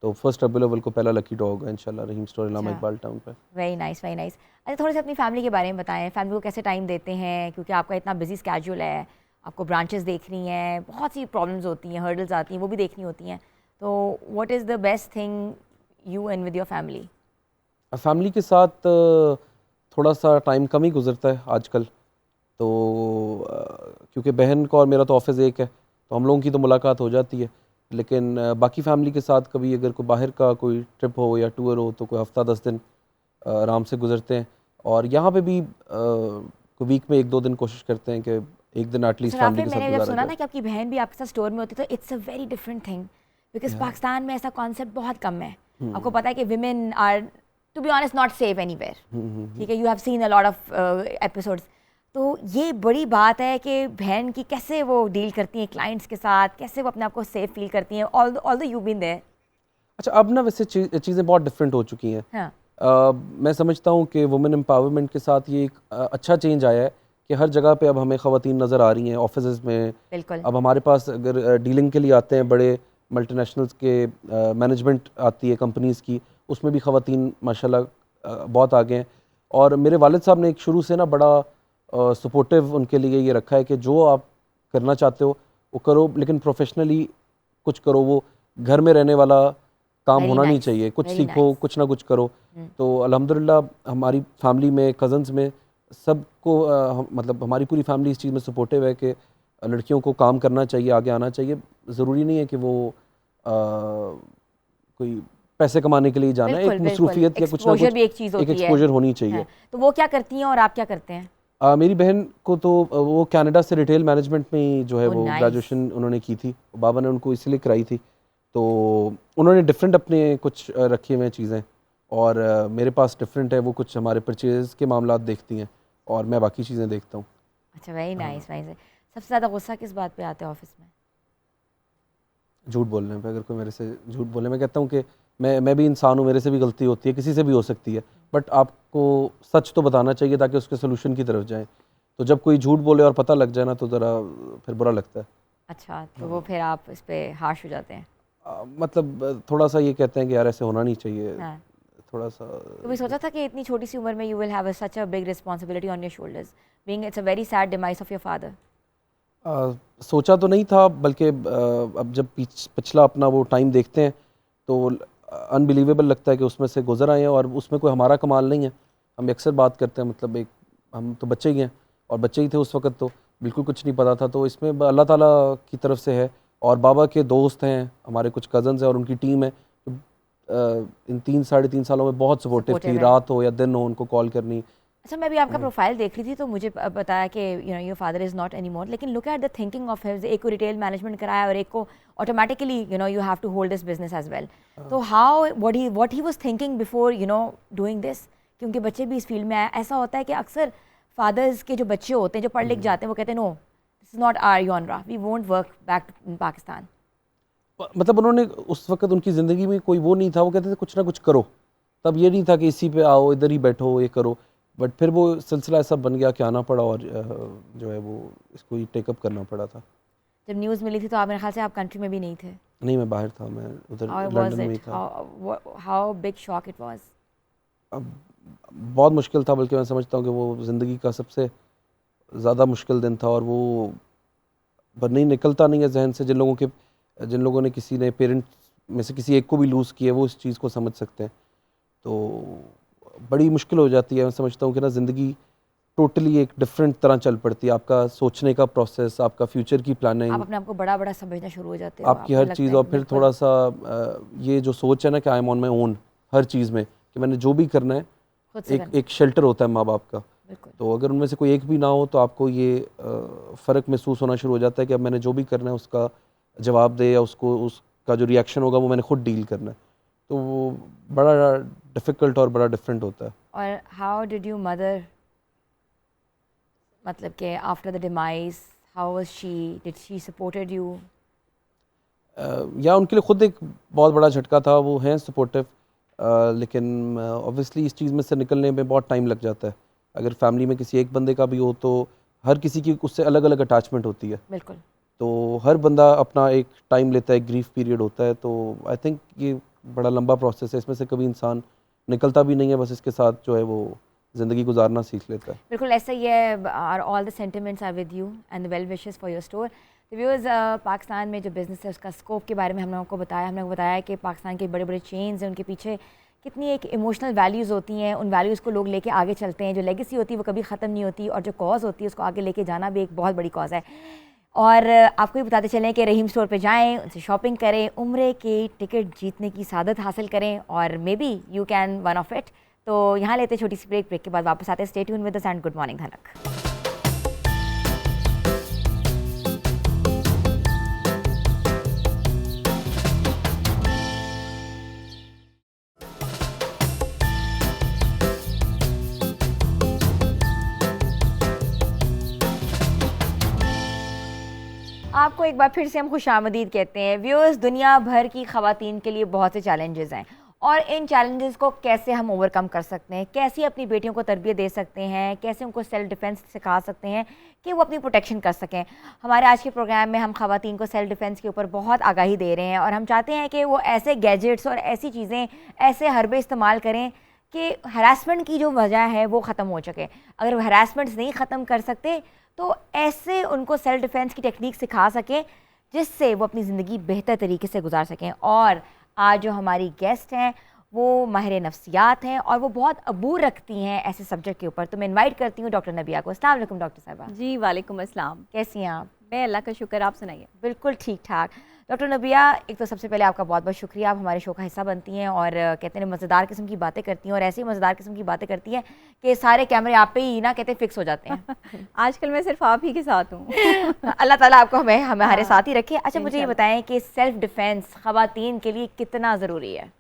तो फर्स्ट रबीउल अव्वल को पहला लकी ड्रॉ होगा इंशाल्लाह रहीम स्टोर इलामा अच्छा। इकबाल टाउन पे। Very nice, very nice. अच्छा, थोड़ी सी अपनी फैमिली के बारे में बताएं, फैमिली को कैसे टाइम देते हैं, क्योंकि आपका इतना बिजी स्केड्यूल है, आपको ब्रांचेस देखनी है, बहुत सी प्रॉब्लम्स होती हैं, हर्डल्स आती हैं, वो भी देखनी होती हैं। तो what is the best thing you and with your family? Family के साथ थोड़ा सा टाइम कम ही गुजरता है आजकल, तो क्योंकि बहन का और मेरा तो ऑफिस एक है, तो हम लोगों की तो मुलाकात हो जाती है, लेकिन बाकी फैमिली के साथ कभी अगर कोई बाहर का कोई ट्रिप हो या टूर हो तो कोई हफ्ता 10 दिन आराम से गुजरते हैं। और यहाँ पे भी कोई वीक में 1-2 दिन कोशिश करते हैं कि एक दिन एटलीस्ट फैमिली के साथ मैंने जब गुजारा सुना जाए। ना कि आपकी बहन भी आपके साथ स्टोर में होती है, तो it's a very different thing, because Pakistan में ऐसा कॉन्सेप्ट बहुत कम है। आपको पता है कि women are to be honest not safe anywhere, ठीक है, you have seen a lot of episodes. तो ये बड़ी बात है कि बहन की कैसे वो डील करती हैं क्लाइंट्स के साथ, कैसे वो अपने आप को सेफ फील करती हैं, ऑल्दो यू बीन देयर। अच्छा, अब ना वैसे चीज़ें बहुत डिफरेंट हो चुकी हैं। हाँ, मैं समझता हूँ कि वुमेन एम्पावरमेंट के साथ ये एक अच्छा चेंज आया है कि हर जगह पे अब हमें ख़वातीन नज़र आ रही हैं, ऑफिस में। बिल्कुल। अब हमारे पास अगर डीलिंग के लिए आते हैं बड़े मल्टीनेशनल्स के मैनेजमेंट आती है कंपनीज़ की, उसमें भी ख़वातीन माशाल्लाह बहुत आगे हैं। और मेरे वालिद साहब ने एक शुरू से ना बड़ा सपोर्टिव उनके लिए ये रखा है कि जो आप करना चाहते हो वो करो, लेकिन प्रोफेशनली कुछ करो, वो घर में रहने वाला काम Very होना नहीं nice, चाहिए, कुछ very सीखो, nice. कुछ ना कुछ करो। तो अल्हम्दुलिल्लाह हमारी फैमिली में, कज़न्स में सबको मतलब हमारी पूरी फैमिली इस चीज़ में सपोर्टिव है कि लड़कियों को काम करना चाहिए, आगे आना चाहिए। ज़रूरी नहीं है कि वो कोई पैसे कमाने के लिए जाना है, बिल्कुल, एक मसरूफियत या कुछ ना एक्सपोजर कुछ भी एक चीज़ होती है। एक्सपोजर होनी चाहिए। हाँ, तो वो क्या करती हैं और आप क्या करते हैं? मेरी बहन को तो वो कनाडा से रिटेल मैनेजमेंट में ही जो है Oh, वो nice. ग्रेजुएशन उन्होंने की थी, बाबा ने उनको इसलिए कराई थी। तो उन्होंने डिफरेंट अपने कुछ रखे हुए चीज़ें, और मेरे पास डिफरेंट है, वो कुछ हमारे परचेज़ के मामलात देखती हैं और मैं बाकी चीज़ें देखता हूँ। अच्छा, वेरी नाइस, नाइस। सबसे ज़्यादा गुस्सा किस बात पे आते हैं ऑफिस में? झूठ बोलने पे, अगर कोई मेरे से झूठ बोले, मैं कहता हूँ कि मैं भी इंसान हूँ, मेरे से भी गलती होती है, किसी से भी हो सकती है, बट आपको सच तो बताना चाहिए ताकि उसके सोल्यूशन की तरफ जाएं। तो जब कोई झूठ बोले और पता लग जाए ना तो ज़रा फिर बुरा लगता है। अच्छा, तो वो फिर आप इस पे हार्श हो जाते हैं? मतलब थोड़ा सा ये कहते हैं कि यार ऐसे होना नहीं चाहिए, हाँ। थोड़ा सा। तो भी सोचा था कि इतनी छोटी सी उम्र में you will have such a big responsibility on your shoulders, being it's a very sad demise of your father? सोचा तो नहीं था, बल्कि अब जब पिछला अपना वो टाइम देखते हैं तो अनबिलीवेबल लगता है कि उसमें से गुजर आए हैं और उसमें कोई हमारा कमाल नहीं है। हम अक्सर बात करते हैं, मतलब एक हम तो बच्चे ही हैं और बच्चे ही थे उस वक्त, तो बिल्कुल कुछ नहीं पता था। तो इसमें अल्लाह ताला की तरफ से है और बाबा के दोस्त हैं, हमारे कुछ कज़न्स हैं और उनकी टीम है इन 3-3.5 सालों में बहुत सपोर्टिव थी, है। रात हो या दिन हो उनको कॉल करनी। अच्छा, मैं भी आपका प्रोफाइल देख रही थी तो मुझे बताया कि your father is not any more, लेकिन look at the thinking of his, एक को रिटेल मैनेजमेंट कराया और एक को automatically you have to hold this business as well. तो how what he was thinking before doing this? क्योंकि बच्चे भी इस फील्ड में आए, ऐसा होता है कि अक्सर फादर्स के जो बच्चे होते हैं जो पढ़ लिख जाते हैं वो कहते हैं no this is not our genre, we won't work back in Pakistan. मतलब उन्होंने उस वक्त उनकी ज़िंदगी में कोई वो नहीं था, वो कहते थे कुछ ना कुछ करो। तब ये नहीं था कि इसी पे आओ, इधर ही बैठो, ये करो, बट फिर वो सिलसिला ऐसा बन गया कि आना पड़ा और जो है वो इसको ही टेकअप करना पड़ा था। जब न्यूज़ मिली थी तो आप मेरे ख्याल से आप कंट्री में भी नहीं थे? नहीं, मैं बाहर था, मैं उधर लंदन में ही था। How big shock it was? अब बहुत मुश्किल था, बल्कि मैं समझता हूँ कि वो ज़िंदगी का सबसे ज़्यादा मुश्किल दिन था और वो नहीं निकलता नहीं है जहन से। जिन लोगों ने किसी ने पेरेंट्स में से किसी एक को भी लूज़ किया वो इस चीज़ को समझ सकते हैं। तो बड़ी मुश्किल हो जाती है। मैं समझता हूँ कि ना ज़िंदगी टोटली एक डिफरेंट तरह चल पड़ती है। आपका सोचने का प्रोसेस, आपका फ्यूचर की प्लानिंग, आप अपने आप को बड़ा बड़ा समझना शुरू हो जाते हो, आपकी आपको हर लगता चीज़, है और कि फिर बिल्कुल थोड़ा सा ये जो सोच है ना कि I am on my own हर चीज़ में, कि मैंने जो भी करना है, खुद से करना। एक शेल्टर होता है माँ बाप का। बिल्कुल। तो अगर उनमें से कोई एक भी ना हो तो आपको ये फ़र्क महसूस होना शुरू हो जाता है कि अब मैंने जो भी करना है उसका जवाब दे या उसका जो रिएक्शन होगा वो मैंने खुद डील करना है। तो वो बड़ा डिफ़िकल्ट और बड़ा डिफरेंट होता है। और हाउ डिड यू मदर, मतलब कि after the demise, how was she, did she supported you? या उनके लिए खुद एक बहुत बड़ा झटका था, वो हैं सपोर्टिव, लेकिन ऑब्वियसली इस चीज़ में से निकलने में बहुत टाइम लग जाता है। अगर फैमिली में किसी एक बंदे का भी हो तो हर किसी की उससे अलग अलग अटैचमेंट होती है। बिल्कुल। तो हर बंदा अपना एक टाइम लेता है, ग्रीफ पीरियड होता है। तो आई थिंक ये बड़ा लंबा प्रोसेस है, इसमें से कभी इंसान निकलता भी नहीं है, बस इसके साथ जो है वो ज़िंदगी गुजारना सीख लेता है। बिल्कुल ऐसा ही है। Are all the sentiments are with you and the well wishes for your store. तो व्यूअर्स, पाकिस्तान में जो बिज़नेस है उसका स्कोप के बारे में हमने आपको बताया। हमने बताया कि पाकिस्तान के बड़े बड़े चेन्स हैं, उनके पीछे कितनी एक इमोशनल वैल्यूज़ होती हैं, उन वैल्यूज़ को लोग लेके आगे चलते हैं। जो लेगेसी होती है वो कभी ख़त्म नहीं होती और जो कॉज होती है उसको आगे लेके जाना भी एक बहुत बड़ी कॉज है। और आपको भी बताते चलें कि रहीम स्टोर पे जाएं, उनसे शॉपिंग करें, उम्रे के टिकट जीतने की सादत हासिल करें और may be you can one of it. तो यहाँ लेते छोटी सी ब्रेक के बाद वापस आते हैं। Stay tune with us and good morning धनक। आपको एक बार फिर से हम खुशामदीद कहते हैं। व्यूअर्स, दुनिया भर की ख़वातीन के लिए बहुत से चैलेंजेस हैं और इन चैलेंजेस को कैसे हम ओवरकम कर सकते हैं, कैसे अपनी बेटियों को तरबियत दे सकते हैं, कैसे उनको सेल्फ डिफेंस सिखा सकते हैं कि वो अपनी प्रोटेक्शन कर सकें। हमारे आज के प्रोग्राम में हम ख़वातीन को सेल्फ डिफेंस के ऊपर बहुत आगाही दे रहे हैं और हम चाहते हैं कि वो ऐसे गैजेट्स और ऐसी चीज़ें, ऐसे हरबे इस्तेमाल करें कि हरासमेंट की जो वजह है वो ख़त्म हो सके। अगर वो हरासमेंट्स नहीं ख़त्म कर सकते तो ऐसे उनको सेल्फ डिफेंस की टेक्निक सिखा सकें जिससे वो अपनी ज़िंदगी बेहतर तरीके से गुजार सकें। और आज जो हमारी गेस्ट हैं वो माहिर नफ्सियात हैं और वो बहुत अबूर रखती हैं ऐसे सब्जेक्ट के ऊपर। तो मैं इनवाइट करती हूँ डॉक्टर नबिया को। अस्सलाम वालेकुम डॉक्टर साहिबा। जी वालेकुम अस्सलाम। कैसी हैं आप? मैं अल्लाह का शुक्र, आप सुनाइए। बिल्कुल ठीक ठाक। डॉक्टर नबिया, एक तो सबसे पहले आपका बहुत बहुत शुक्रिया, आप हमारे शो का हिस्सा बनती हैं और कहते हैं मज़ेदार किस्म की बातें करती हैं और ऐसी मज़ेदार किस्म की बातें करती हैं कि सारे कैमरे आप पे ही ना कहते हैं फिक्स हो जाते हैं। आजकल मैं सिर्फ आप ही के साथ हूँ। अल्लाह ताला आपको हमारे साथ ही रखे। अच्छा, मुझे ये इंशाल्लाह। बताएं कि सेल्फ डिफेंस ख़वातीन के लिए कितना ज़रूरी है?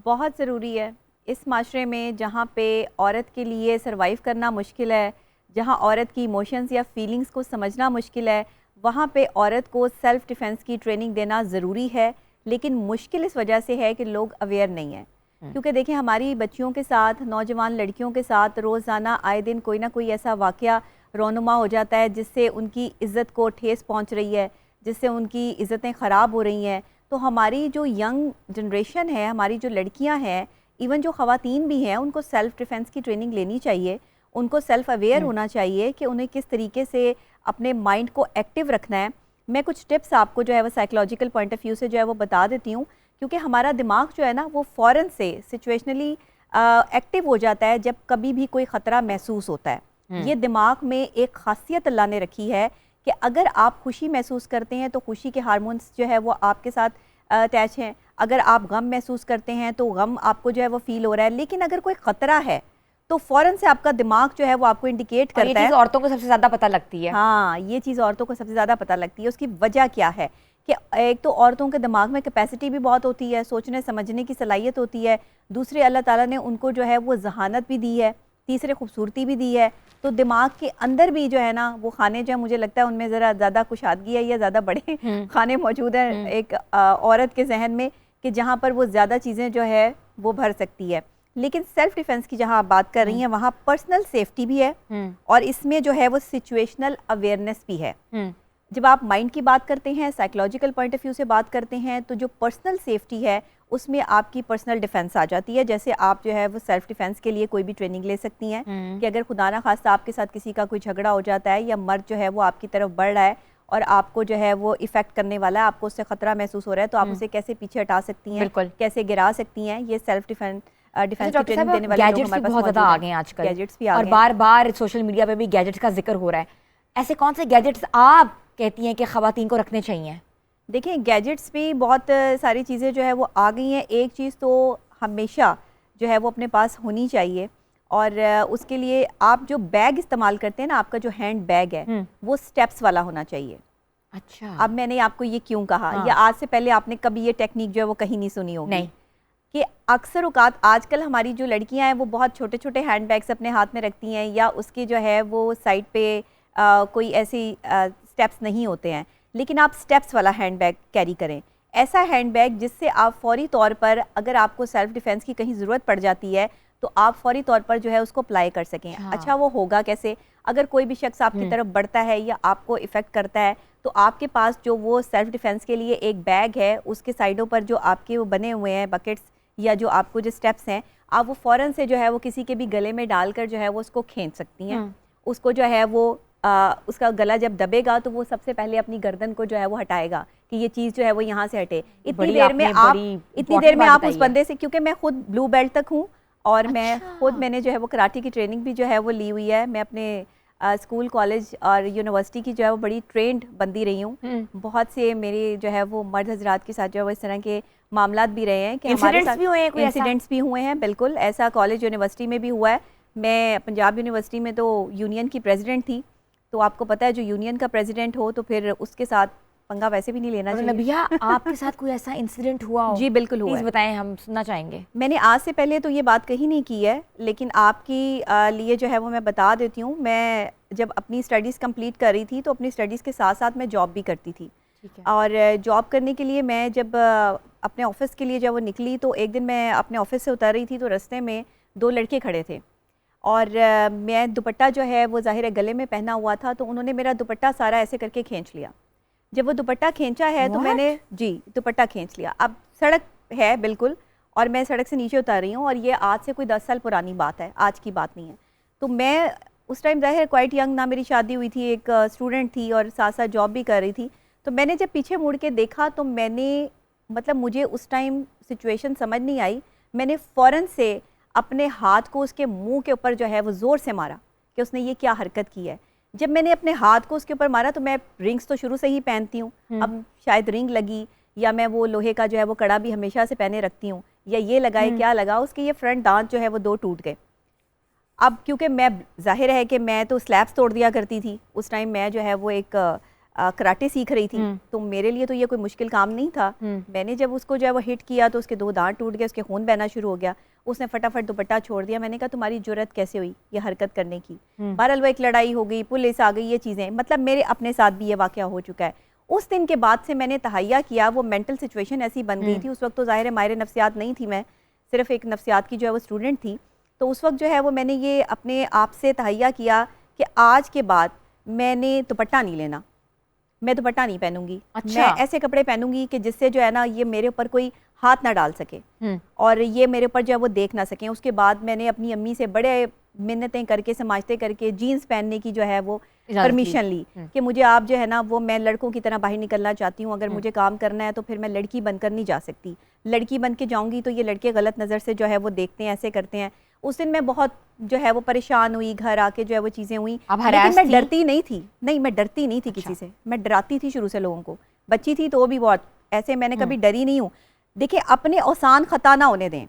बहुत ज़रूरी है। इस माशरे में जहाँ पे औरत के लिए सर्वाइव करना मुश्किल है, जहाँ औरत की इमोशंस या फीलिंग्स को समझना मुश्किल है, वहाँ पे औरत को सेल्फ़ डिफेंस की ट्रेनिंग देना ज़रूरी है। लेकिन मुश्किल इस वजह से है कि लोग अवेयर नहीं हैं। क्योंकि देखिए हमारी बच्चियों के साथ, नौजवान लड़कियों के साथ रोज़ाना आए दिन कोई ना कोई ऐसा वाक़या रोनुमा हो जाता है जिससे उनकी इज़्ज़त को ठेस पहुंच रही है, जिससे उनकी इज़्ज़तें ख़राब हो रही हैं। तो हमारी जो यंग जनरेशन है, हमारी जो लड़कियां हैं, इवन जो ख़वातीन भी हैं, उनको सेल्फ़ डिफेंस की ट्रेनिंग लेनी चाहिए। उनको सेल्फ़ अवेयर होना चाहिए कि उन्हें किस तरीके से अपने माइंड को एक्टिव रखना है। मैं कुछ टिप्स आपको जो है वो साइकोलॉजिकल पॉइंट ऑफ व्यू से जो है वो बता देती हूँ, क्योंकि हमारा दिमाग जो है ना वो फ़ौरन से सिचुएशनली एक्टिव हो जाता है जब कभी भी कोई ख़तरा महसूस होता है। ये दिमाग में एक खासियत अल्लाह ने रखी है कि अगर आप खुशी महसूस करते हैं तो खुशी के हार्मोन्स जो है वो आपके साथ अटैच हैं। अगर आप गम महसूस करते हैं तो गम आपको जो है वो फील हो रहा है। लेकिन अगर कोई ख़तरा है तो फ़ौरन से आपका दिमाग जो है वो आपको इंडिकेट करता है। ये चीज़ औरतों को सबसे ज़्यादा पता लगती है। हाँ, ये चीज़ औरतों को सबसे ज़्यादा पता लगती है। उसकी वजह क्या है कि एक तो औरतों के दिमाग में कैपेसिटी भी बहुत होती है, सोचने समझने की सलाहियत होती है। दूसरे अल्लाह ताला ने उनको जो है वो जहानत भी दी है, तीसरे खूबसूरती भी दी है। तो दिमाग के अंदर भी जो है ना वो खाने जो है, मुझे लगता है उनमें ज़रा ज़्यादा कुशादगी है या ज़्यादा बड़े खाने मौजूद हैं एक औरत के जहन में, कि जहाँ पर वो ज़्यादा चीज़ें जो है वो भर सकती है। लेकिन सेल्फ डिफेंस की जहाँ आप बात कर रही हैं वहाँ पर्सनल सेफ्टी भी है और इसमें जो है वो सिचुएशनल अवेयरनेस भी है। जब आप माइंड की बात करते हैं, साइकोलॉजिकल पॉइंट ऑफ व्यू से बात करते हैं, तो जो पर्सनल सेफ्टी है उसमें आपकी पर्सनल डिफेंस आ जाती है। जैसे आप जो है वो सेल्फ डिफेंस के लिए कोई भी ट्रेनिंग ले सकती हैं कि अगर खुदा ना खास्ता आपके साथ किसी का कोई झगड़ा हो जाता है या मर्द जो है वो आपकी तरफ बढ़ रहा है और आपको जो है वो इफेक्ट करने वाला है, आपको उससे खतरा महसूस हो रहा है, तो आप उसे कैसे पीछे हटा सकती हैं, कैसे गिरा सकती हैं। ये सेल्फ डिफेंस की ट्रेनिंग देने वाले गैजेट्स भी बहुत ज़्यादा आ गए हैं आजकल, गैजेट्स भी आ और गए बार बार सोशल मीडिया पे भी गैजेट्स का जिक्र हो रहा है। ऐसे कौन से गैजेट्स आप कहती हैं कि ख़वातीन को रखने चाहिए? देखिए गैजेट्स भी बहुत सारी चीज़ें जो है वो आ गई हैं। एक चीज़ तो हमेशा जो है वो अपने पास होनी चाहिए, और उसके लिए आप जो बैग इस्तेमाल करते हैं ना, आपका जो हैंड बैग है वो स्टेप्स वाला होना चाहिए। अच्छा, अब मैंने आपको ये क्यों कहा, या आज से पहले आपने कभी ये टेक्निक जो है वो कहीं नहीं सुनी होगी? नहीं। कि अक्सर औकात आजकल हमारी जो लड़कियां हैं वो बहुत छोटे छोटे हैंड बैग्स अपने हाथ में रखती हैं, या उसके जो है वो साइड पे कोई ऐसी स्टेप्स नहीं होते हैं। लेकिन आप स्टेप्स वाला हैंड बैग कैरी करें, ऐसा हैंड बैग जिससे आप फौरी तौर पर अगर आपको सेल्फ डिफेंस की कहीं ज़रूरत पड़ जाती है तो आप फौरी तौर पर जो है उसको अप्लाई कर सकें। अच्छा, वो होगा कैसे? अगर कोई भी शख्स आपकी तरफ बढ़ता है या आपको इफ़ेक्ट करता है तो आपके पास जो वो सेल्फ डिफेंस के लिए एक बैग है, उसके साइडों पर जो आपके वो बने हुए हैं बकेट्स या जो आपको जो स्टेप्स हैं, आप वो फ़ौरन से जो है वो किसी के भी गले में डालकर जो है वो उसको खींच सकती हैं। उसको जो है वो उसका गला जब दबेगा तो वो सबसे पहले अपनी गर्दन को जो है वो हटाएगा कि ये चीज़ जो है वो यहाँ से हटे। इतनी देर में आप उस बंदे से, क्योंकि मैं खुद ब्लू बेल्ट तक हूँ और मैं खुद मैंने जो है वो कराटे की ट्रेनिंग भी जो है वो ली हुई है। मैं अपने स्कूल, कॉलेज और यूनिवर्सिटी की जो है वो बड़ी ट्रेंड बंदी रही हूँ। बहुत से मेरे जो है वो मर्द हजरात के साथ जो है वो इस तरह के मामलात भी रहे हैं कि हमारे साथ इंसिडेंट्स भी हुए हैं। बिल्कुल ऐसा कॉलेज, यूनिवर्सिटी में भी हुआ है। मैं पंजाब यूनिवर्सिटी में तो यूनियन की प्रेसिडेंट थी, तो आपको पता है जो यूनियन का प्रेसिडेंट हो तो फिर उसके साथ पंगा वैसे भी नहीं लेना चाहिए। नबिया, आपके साथ कोई ऐसा इंसिडेंट हुआ हो? जी बिल्कुल हुआ है। प्लीज़ बताएं, हम सुनना चाहेंगे। मैंने आज से पहले तो ये बात कही नहीं की है, लेकिन आपकी लिए जो है वो मैं बता देती हूँ। मैं जब अपनी स्टडीज़ कंप्लीट कर रही थी तो अपनी स्टडीज़ के साथ साथ मैं जॉब भी करती थी। और जॉब करने के लिए मैं जब अपने ऑफिस के लिए जब वो निकली तो एक दिन मैं अपने ऑफिस से उतर रही थी तो रास्ते में दो लड़के खड़े थे और मैं दुपट्टा जो है वो ज़ाहिर है गले में पहना हुआ था, तो उन्होंने मेरा दुपट्टा सारा ऐसे करके खींच लिया। जब वो दुपट्टा खींचा है तो मैंने दुपट्टा खींच लिया। अब सड़क है बिल्कुल और मैं सड़क से नीचे उतर रही हूँ और ये आज से कोई 10 साल पुरानी बात है, आज की बात नहीं है। तो मैं उस टाइम ज़ाहिर क्वाइट यंग, ना मेरी शादी हुई थी, एक स्टूडेंट थी और साथ साथ जॉब भी कर रही थी। तो मैंने जब पीछे मुड़ के देखा तो मैंने मतलब मुझे उस टाइम सिचुएशन समझ नहीं आई। मैंने फ़ौरन से अपने हाथ को उसके मुंह के ऊपर जो है वो ज़ोर से मारा कि उसने ये क्या हरकत की है। जब मैंने अपने हाथ को उसके ऊपर मारा तो मैं रिंग्स तो शुरू से ही पहनती हूँ, अब शायद रिंग लगी या मैं वो लोहे का जो है वो कड़ा भी हमेशा से पहने रखती हूँ, या ये लगाए क्या लगा, उसके ये फ्रंट दांत जो है वो 2 टूट गए। अब क्योंकि मैं जाहिर है कि मैं तो स्लैब्स तोड़ दिया करती थी उस टाइम, मैं जो है वो एक कराटे सीख रही थी, तो मेरे लिए तो ये कोई मुश्किल काम नहीं था। मैंने जब उसको जो है वो हिट किया तो उसके 2 दांत टूट गए, उसके खून बहना शुरू हो गया। उसने फटाफट दुपट्टा छोड़ दिया। मैंने कहा तुम्हारी जुर्रत कैसे हुई ये हरकत करने की? बहरहाल वो एक लड़ाई हो गई, पुलिस आ गई, ये चीज़ें, मतलब मेरे अपने साथ भी ये वाक़या हो चुका है। उस दिन के बाद से मैंने तहैया किया, वो मेंटल सिचुएशन ऐसी बन गई थी। उस वक्त तो ज़ाहिर है माहिर नफ्सियात नहीं थी, मैं सिर्फ एक नफ्सियात की जो है वो स्टूडेंट थी। तो उस वक्त जो है वो मैंने ये अपने आप से तहैया किया कि आज के बाद मैंने दुपट्टा नहीं लेना, मैं दुपट्टा नहीं पहनूंगी। अच्छा। मैं ऐसे कपड़े पहनूंगी कि जिससे जो है ना ये मेरे ऊपर कोई हाथ ना डाल सके और ये मेरे ऊपर जो है वो देख ना सकें। उसके बाद मैंने अपनी अम्मी से बड़े मिन्नतें करके समाजते करके जीन्स पहनने की जो है वो परमिशन ली कि मुझे आप जो है ना वो, मैं लड़कों की तरह बाहर निकलना चाहती हूँ, अगर मुझे काम करना है तो फिर मैं लड़की बनकर नहीं जा सकती, लड़की बन के जाऊँगी तो ये लड़के गलत नज़र से जो है वो देखते हैं, ऐसे करते हैं। उस दिन मैं बहुत जो है वो परेशान हुई, घर आके जो है वो चीज़ें हुई, लेकिन मैं डरती नहीं थी। नहीं, मैं डरती नहीं थी किसी से, मैं डराती थी शुरू से लोगों को। बच्ची थी तो भी बहुत, ऐसे मैंने कभी डरी नहीं हूँ। देखिए, अपने औसान ख़ता ना होने दें।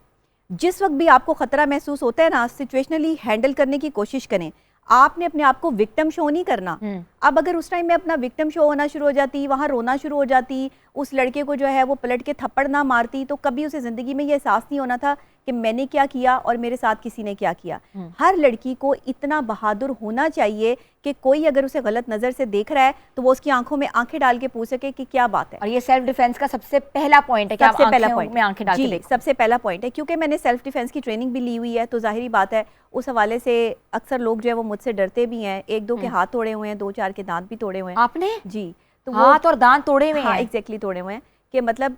जिस वक्त भी आपको ख़तरा महसूस होता है ना, सिचुएशनली हैंडल करने की कोशिश करें। आपने अपने आप को विक्टिम शो नहीं करना। अब अगर उस टाइम में अपना विक्टिम शो होना शुरू हो जाती, वहाँ रोना शुरू हो जाती, उस लड़के को जो है वो पलट के थप्पड़ ना मारती, तो कभी उसे ज़िंदगी में ये एहसास नहीं होना था कि मैंने क्या किया और मेरे साथ किसी ने क्या किया। हर लड़की को इतना बहादुर होना चाहिए कि कोई अगर उसे गलत नज़र से देख रहा है तो वो उसकी आंखों में आंखें डाल के पूछ सके कि क्या बात है। और ये सेल्फ डिफेंस का सबसे पहला पॉइंट है कि सबसे आप पहला आंखें पॉइंट में आंखें डाल के देखो। सबसे पहला पॉइंट है, क्योंकि मैंने सेल्फ डिफेंस की ट्रेनिंग भी ली हुई है, तो जाहिर बात है उस हवाले से अक्सर लोग जो है वो मुझसे डरते भी हैं। एक दो के हाथ तोड़े हुए हैं, 2-4 के दांत भी तोड़े हुए हैं। आपने? जी। तो हाथ और दांत तोड़े हुए हैं? एग्जैक्टली तोड़े हुए हैं। कि मतलब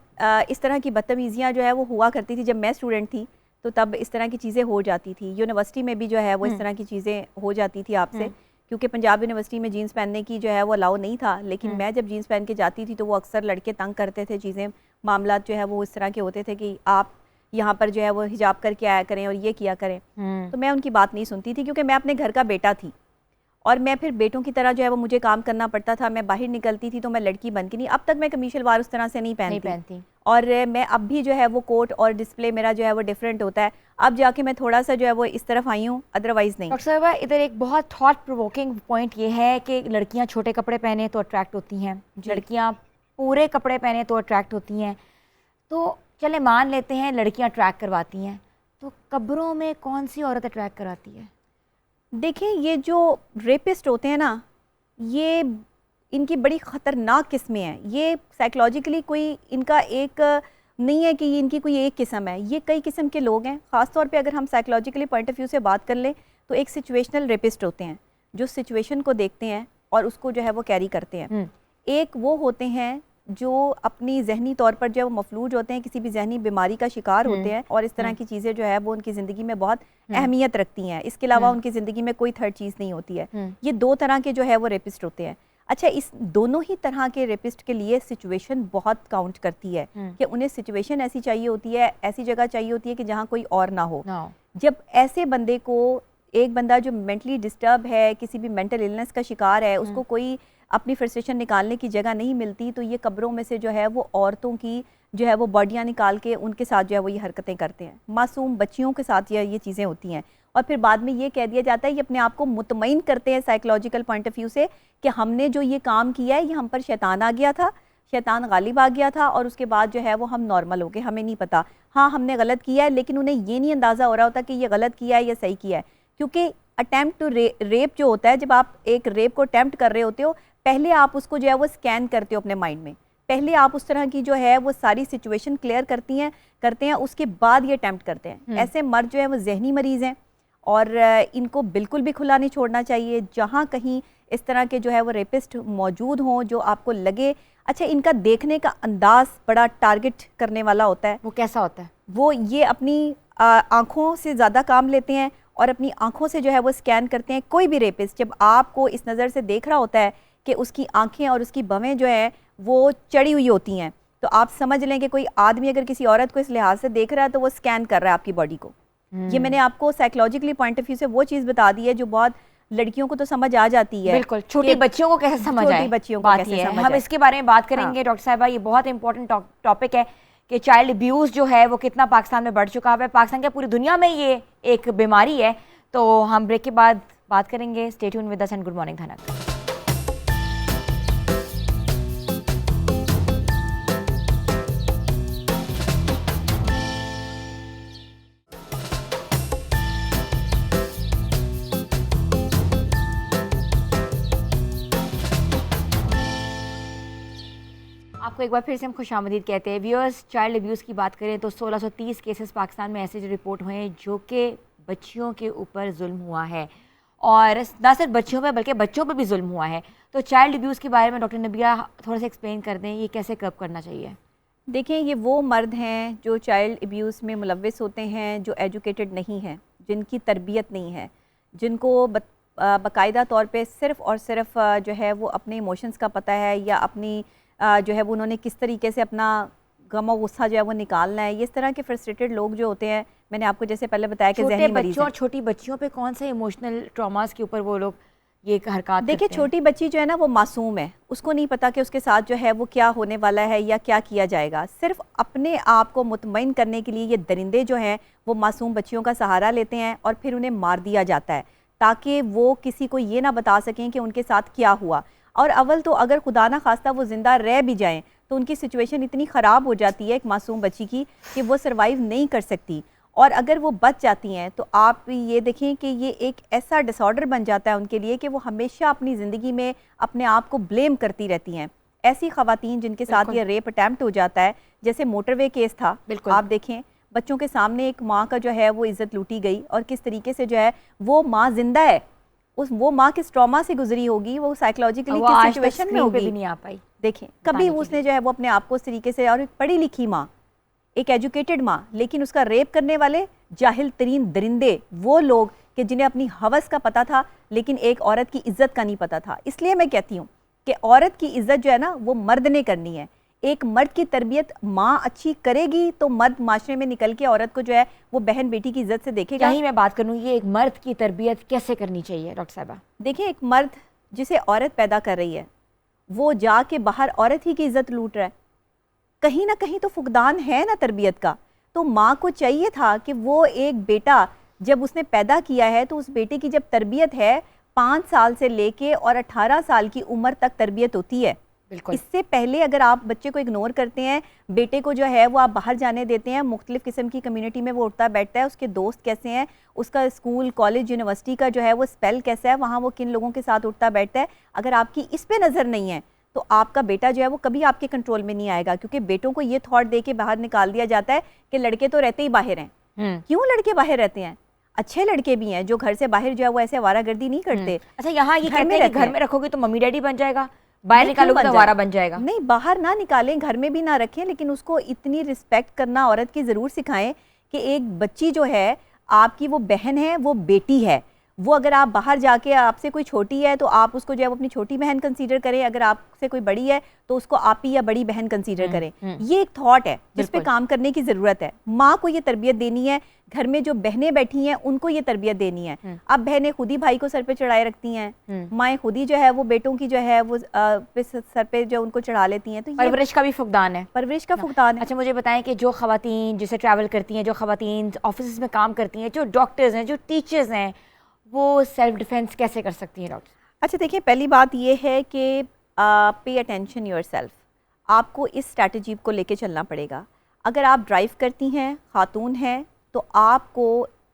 इस तरह की बदतमीजियाँ जो है वो हुआ करती थी जब मैं स्टूडेंट थी, तो तब इस तरह की चीज़ें हो जाती थी। यूनिवर्सिटी में भी जो है वो इस तरह की चीज़ें हो जाती थी आपसे, क्योंकि पंजाब यूनिवर्सिटी में जीन्स पहनने की जो है वो अलाउ नहीं था। लेकिन मैं जब जीन्स पहन के जाती थी तो वो अक्सर लड़के तंग करते थे, चीज़ें मामला जो है वो इस तरह के होते थे कि आप यहाँ पर जो है वो हिजाब करके आया करें और ये किया करें। तो मैं उनकी बात नहीं सुनती थी, क्योंकि मैं अपने घर का बेटा थी और मैं फिर बेटों की तरह जो है वो मुझे काम करना पड़ता था। मैं बाहर निकलती थी तो मैं लड़की बन के नहीं। अब तक मैं कमीशल वार उस तरह से नहीं पहनती और मैं अब भी जो है वो कोट और डिस्प्ले मेरा जो है वो डिफरेंट होता है। अब जाके मैं थोड़ा सा जो है वो इस तरफ आई हूँ, अदरवाइज नहीं। डॉक्टर साहिबा, इधर एक बहुत थॉट प्रोवोकिंग पॉइंट ये है कि लड़कियाँ छोटे कपड़े पहने तो अट्रैक्ट होती हैं, लड़कियाँ पूरे कपड़े पहने तो अट्रैक्ट होती हैं। तो चले मान लेते हैं लड़कियाँ अट्रैक्ट करवाती हैं, तो कब्रों में कौन सी औरत अट्रैक्ट कराती है? देखिए, ये जो रेपिस्ट होते हैं ना, ये इनकी बड़ी ख़तरनाक किस्में हैं। ये साइकोलॉजिकली कोई इनका एक नहीं है कि ये इनकी कोई एक किस्म है, ये कई किस्म के लोग हैं। ख़ास तौर पे अगर हम साइकोलॉजिकली पॉइंट ऑफ व्यू से बात कर लें तो एक सिचुएशनल रेपिस्ट होते हैं जो सिचुएशन को देखते हैं और उसको जो है वो कैरी करते हैं। एक वो होते हैं जो अपनी जहनी तौर पर जो है वो मफलूज होते हैं, किसी भी जहनी बीमारी का शिकार होते हैं और इस तरह की चीज़ें जो है वो उनकी ज़िंदगी में बहुत अहमियत रखती हैं। इसके अलावा उनकी ज़िंदगी में कोई थर्ड चीज़ नहीं होती है। ये दो तरह के जो है वो रेपिस्ट होते हैं। अच्छा, इस दोनों ही तरह के रेपिस्ट के लिए सिचुएशन बहुत काउंट करती है कि उन्हें सिचुएशन ऐसी चाहिए होती है, ऐसी जगह चाहिए होती है कि जहाँ कोई और ना हो। जब ऐसे बंदे को, एक बंदा जो मेंटली डिस्टर्ब है, किसी भी मेंटल इलनेस का शिकार है, उसको कोई अपनी फ्रस्ट्रेशन निकालने की जगह नहीं मिलती, तो ये कब्रों में से जो है वो औरतों की जो है वो बॉडियाँ निकाल के उनके साथ जो है वो ये हरकतें करते हैं। मासूम बच्चियों के साथ ये चीज़ें होती हैं और फिर बाद में ये कह दिया जाता है, ये अपने आप को मुतमईन करते हैं साइकोलॉजिकल पॉइंट ऑफ व्यू से कि हमने जो ये काम किया है ये हम पर शैतान आ गया था, शैतान गालिब आ गया था और उसके बाद जो है वो हम नॉर्मल हो गए, हमें नहीं पता। हाँ, हमने गलत किया है, लेकिन उन्हें ये नहीं अंदाज़ा हो रहा होता कि ये गलत किया है या सही किया है। क्योंकि अटैम्प्ट टू रेप जो होता है, जब आप एक रेप को अटैम्प्ट कर रहे होते हो, पहले आप उसको जो है वो स्कैन करते हो अपने माइंड में, पहले आप उस तरह की जो है वो सारी सिचुएशन क्लियर करते हैं, उसके बाद ये अटैम्प्ट करते हैं। ऐसे मर्द जो है वो जहनी मरीज़ हैं और इनको बिल्कुल भी खुला नहीं छोड़ना चाहिए। जहाँ कहीं इस तरह के जो है वो रेपिस्ट मौजूद हों जो आपको लगे, अच्छा, इनका देखने का अंदाज़ बड़ा टारगेट करने वाला होता है। वो कैसा होता है? वो ये अपनी आँखों से ज़्यादा काम लेते हैं और अपनी आँखों से जो है वो स्कैन करते हैं। कोई भी रेपिस्ट जब आपको इस नज़र से देख रहा होता है कि उसकी आंखें और उसकी भवें जो है वो चढ़ी हुई होती हैं, तो आप समझ लें कि कोई आदमी अगर किसी औरत को इस लिहाज से देख रहा है तो वो स्कैन कर रहा है आपकी बॉडी को। ये मैंने आपको साइकोलॉजिकली पॉइंट ऑफ व्यू से वो चीज़ बता दी है जो बहुत लड़कियों को तो समझ आ जाती है। बिल्कुल, छोटी बच्चियों को कैसे समझ आए, छोटी बच्चियों को कैसे समझ आए। हम इसके बारे में बात करेंगे। डॉक्टर साहिबा, ये बहुत इंपॉर्टेंट टॉपिक है कि चाइल्ड अब्यूज़ जो है वो कितना पाकिस्तान में बढ़ चुका है। पाकिस्तान क्या, पूरी दुनिया में ये एक बीमारी है। तो हम ब्रेक के बाद बात करेंगे। Stay tune with us and good morning धनक। आपको एक बार फिर से हम खुशामदीद कहते हैं। व्यूअर्स, चाइल्ड अब्यूज़ की बात करें तो 1630 केसेस पाकिस्तान में ऐसे जो रिपोर्ट हुए हैं जो कि बच्चियों के ऊपर जुल्म हुआ है, और ना सिर्फ बच्चियों पे बल्कि बच्चों पे भी जुल्म हुआ है। तो चाइल्ड अब्यूज़ के बारे में डॉक्टर नबिया थोड़ा सा एक्सप्लेन कर दें, ये कैसे कर्ब करना चाहिए? देखें, ये वो मर्द हैं जो चाइल्ड अब्यूज़ में मुलव्वस होते हैं, जो एजुकेटेड नहीं हैं, जिनकी तरबियत नहीं है, जिनको बाकायदा तौर पे सिर्फ़ और सिर्फ जो है वो अपने इमोशंस का पता है, या अपनी जो है वो उन्होंने किस तरीके से अपना गम और गुस्सा जो है वो निकालना है। ये इस तरह के फ्रस्ट्रेटेड लोग जो होते हैं, मैंने आपको जैसे पहले बताया कि ज़हनी मरीज़ बच्चों और छोटी बच्चियों पे कौन से इमोशनल ट्रॉमास के ऊपर वो लोग ये हरकत देखिए, छोटी बच्ची जो है ना वो मासूम है, उसको नहीं पता कि उसके साथ जो है वो क्या होने वाला है या क्या किया जाएगा। सिर्फ अपने आप को मुतमईन करने के लिए ये दरिंदे जो हैं वो मासूम बच्चियों का सहारा लेते हैं और फिर उन्हें मार दिया जाता है ताकि वो किसी को ये ना बता सकें कि उनके साथ क्या हुआ। और अव्वल तो अगर खुदा ना खास्ता वो ज़िंदा रह भी जाएं तो उनकी सिचुएशन इतनी ख़राब हो जाती है एक मासूम बच्ची की कि वो सर्वाइव नहीं कर सकती, और अगर वो बच जाती हैं तो आप ये देखें कि ये एक ऐसा डिसऑर्डर बन जाता है उनके लिए कि वो हमेशा अपनी ज़िंदगी में अपने आप को ब्लेम करती रहती हैं। ऐसी ख़वातीन जिनके साथ ये रेप अटैम्प्ट हो जाता है, जैसे मोटरवे केस था, आप देखें बच्चों के सामने एक माँ का जो है वो इज़्ज़त लूटी गई, और किस तरीके से जो है वो माँ जिंदा है, वो माँ किस ट्रॉमा से गुजरी होगी, वो साइकोलॉजिकली किस सिचुएशन में होगी, भी नहीं आ पाई। देखें कभी उसने जो है वो अपने आप को उस तरीके से, और एक पढ़ी लिखी माँ, एक एजुकेटेड माँ, लेकिन उसका रेप करने वाले जाहिल तरीन दरिंदे वो लोग कि जिन्हें अपनी हवस का पता था लेकिन एक औरत की इज्जत का नहीं पता था। इसलिए मैं कहती हूँ कि औरत की इज्जत जो है ना वो मर्द ने करनी है। एक मर्द की तरबियत माँ अच्छी करेगी तो मर्द माशरे में निकल के औरत को जो है वो बहन बेटी की इज्जत से देखेगा। यही मैं बात करूँ, ये एक मर्द की तरबियत कैसे करनी चाहिए डॉक्टर साहबा? देखिए, एक मर्द जिसे औरत पैदा कर रही है वो जाके बाहर औरत ही की इज्जत लूट रहा है, कहीं ना कहीं तो फुकदान है ना तरबियत का। तो माँ को चाहिए था कि वो एक बेटा जब उसने पैदा किया है तो उस बेटे की जब तरबियत है 5 साल से लेके और 18 साल की उम्र तक तरबियत होती है। इससे पहले अगर आप बच्चे को इग्नोर करते हैं, बेटे को जो है वो आप बाहर जाने देते हैं, मुख्तलिफ किस्म की कम्युनिटी में वो उठता बैठता है, उसके दोस्त कैसे हैं, उसका स्कूल कॉलेज यूनिवर्सिटी का जो है वो स्पेल कैसा है, वहाँ वो किन लोगों के साथ उठता बैठता है, अगर आपकी इस पे नज़र नहीं है तो आपका बेटा जो है वो कभी आपके कंट्रोल में नहीं आएगा। क्योंकि बेटों को ये थॉट दे के बाहर निकाल दिया जाता है कि लड़के तो रहते ही बाहर हैं। क्यों लड़के बाहर रहते हैं? अच्छे लड़के भी हैं जो घर से बाहर जो है वो ऐसे आवारागर्दी नहीं करते। अच्छा, यहाँ ये कहते हैं कि घर में रखोगे तो मम्मी डैडी बन जाएगा, बाहर निकालोगे तो आवारा बन जाएगा। नहीं, बाहर ना निकालें, घर में भी ना रखें, लेकिन उसको इतनी रिस्पेक्ट करना औरत की ज़रूर सिखाएं कि एक बच्ची जो है आपकी वो बहन है, वो बेटी है। वो अगर आप बाहर जाके आपसे कोई छोटी है तो आप उसको जो है वो अपनी छोटी बहन कंसीडर करें, अगर आपसे कोई बड़ी है तो उसको आप ही या बड़ी बहन कंसीडर करें। ये एक थॉट है जिस पे काम करने की ज़रूरत है। माँ को ये तरबियत देनी है, घर में जो बहनें बैठी हैं उनको ये तरबियत देनी है। अब बहनें खुद ही भाई को सर पे चढ़ाए रखती हैं, माएँ खुद ही जो है वो बेटों की जो है वो सर पे जो उनको चढ़ा लेती हैं। तो परवरिश का भी फुकदान है, परवरिश का फुकदान है। अच्छा, मुझे बताएं कि जो खवातीन जैसे ट्रैवल करती हैं, जो खवातीन ऑफिस में काम करती हैं, जो डॉक्टर्स हैं, जो टीचर्स हैं, वो सेल्फ डिफेंस कैसे कर सकती हैं डॉक्टर? अच्छा, देखिए, पहली बात ये है कि पे अटेंशन योरसेल्फ। आपको इस स्ट्रैटेजी को लेके चलना पड़ेगा। अगर आप ड्राइव करती हैं, खातून हैं, तो आपको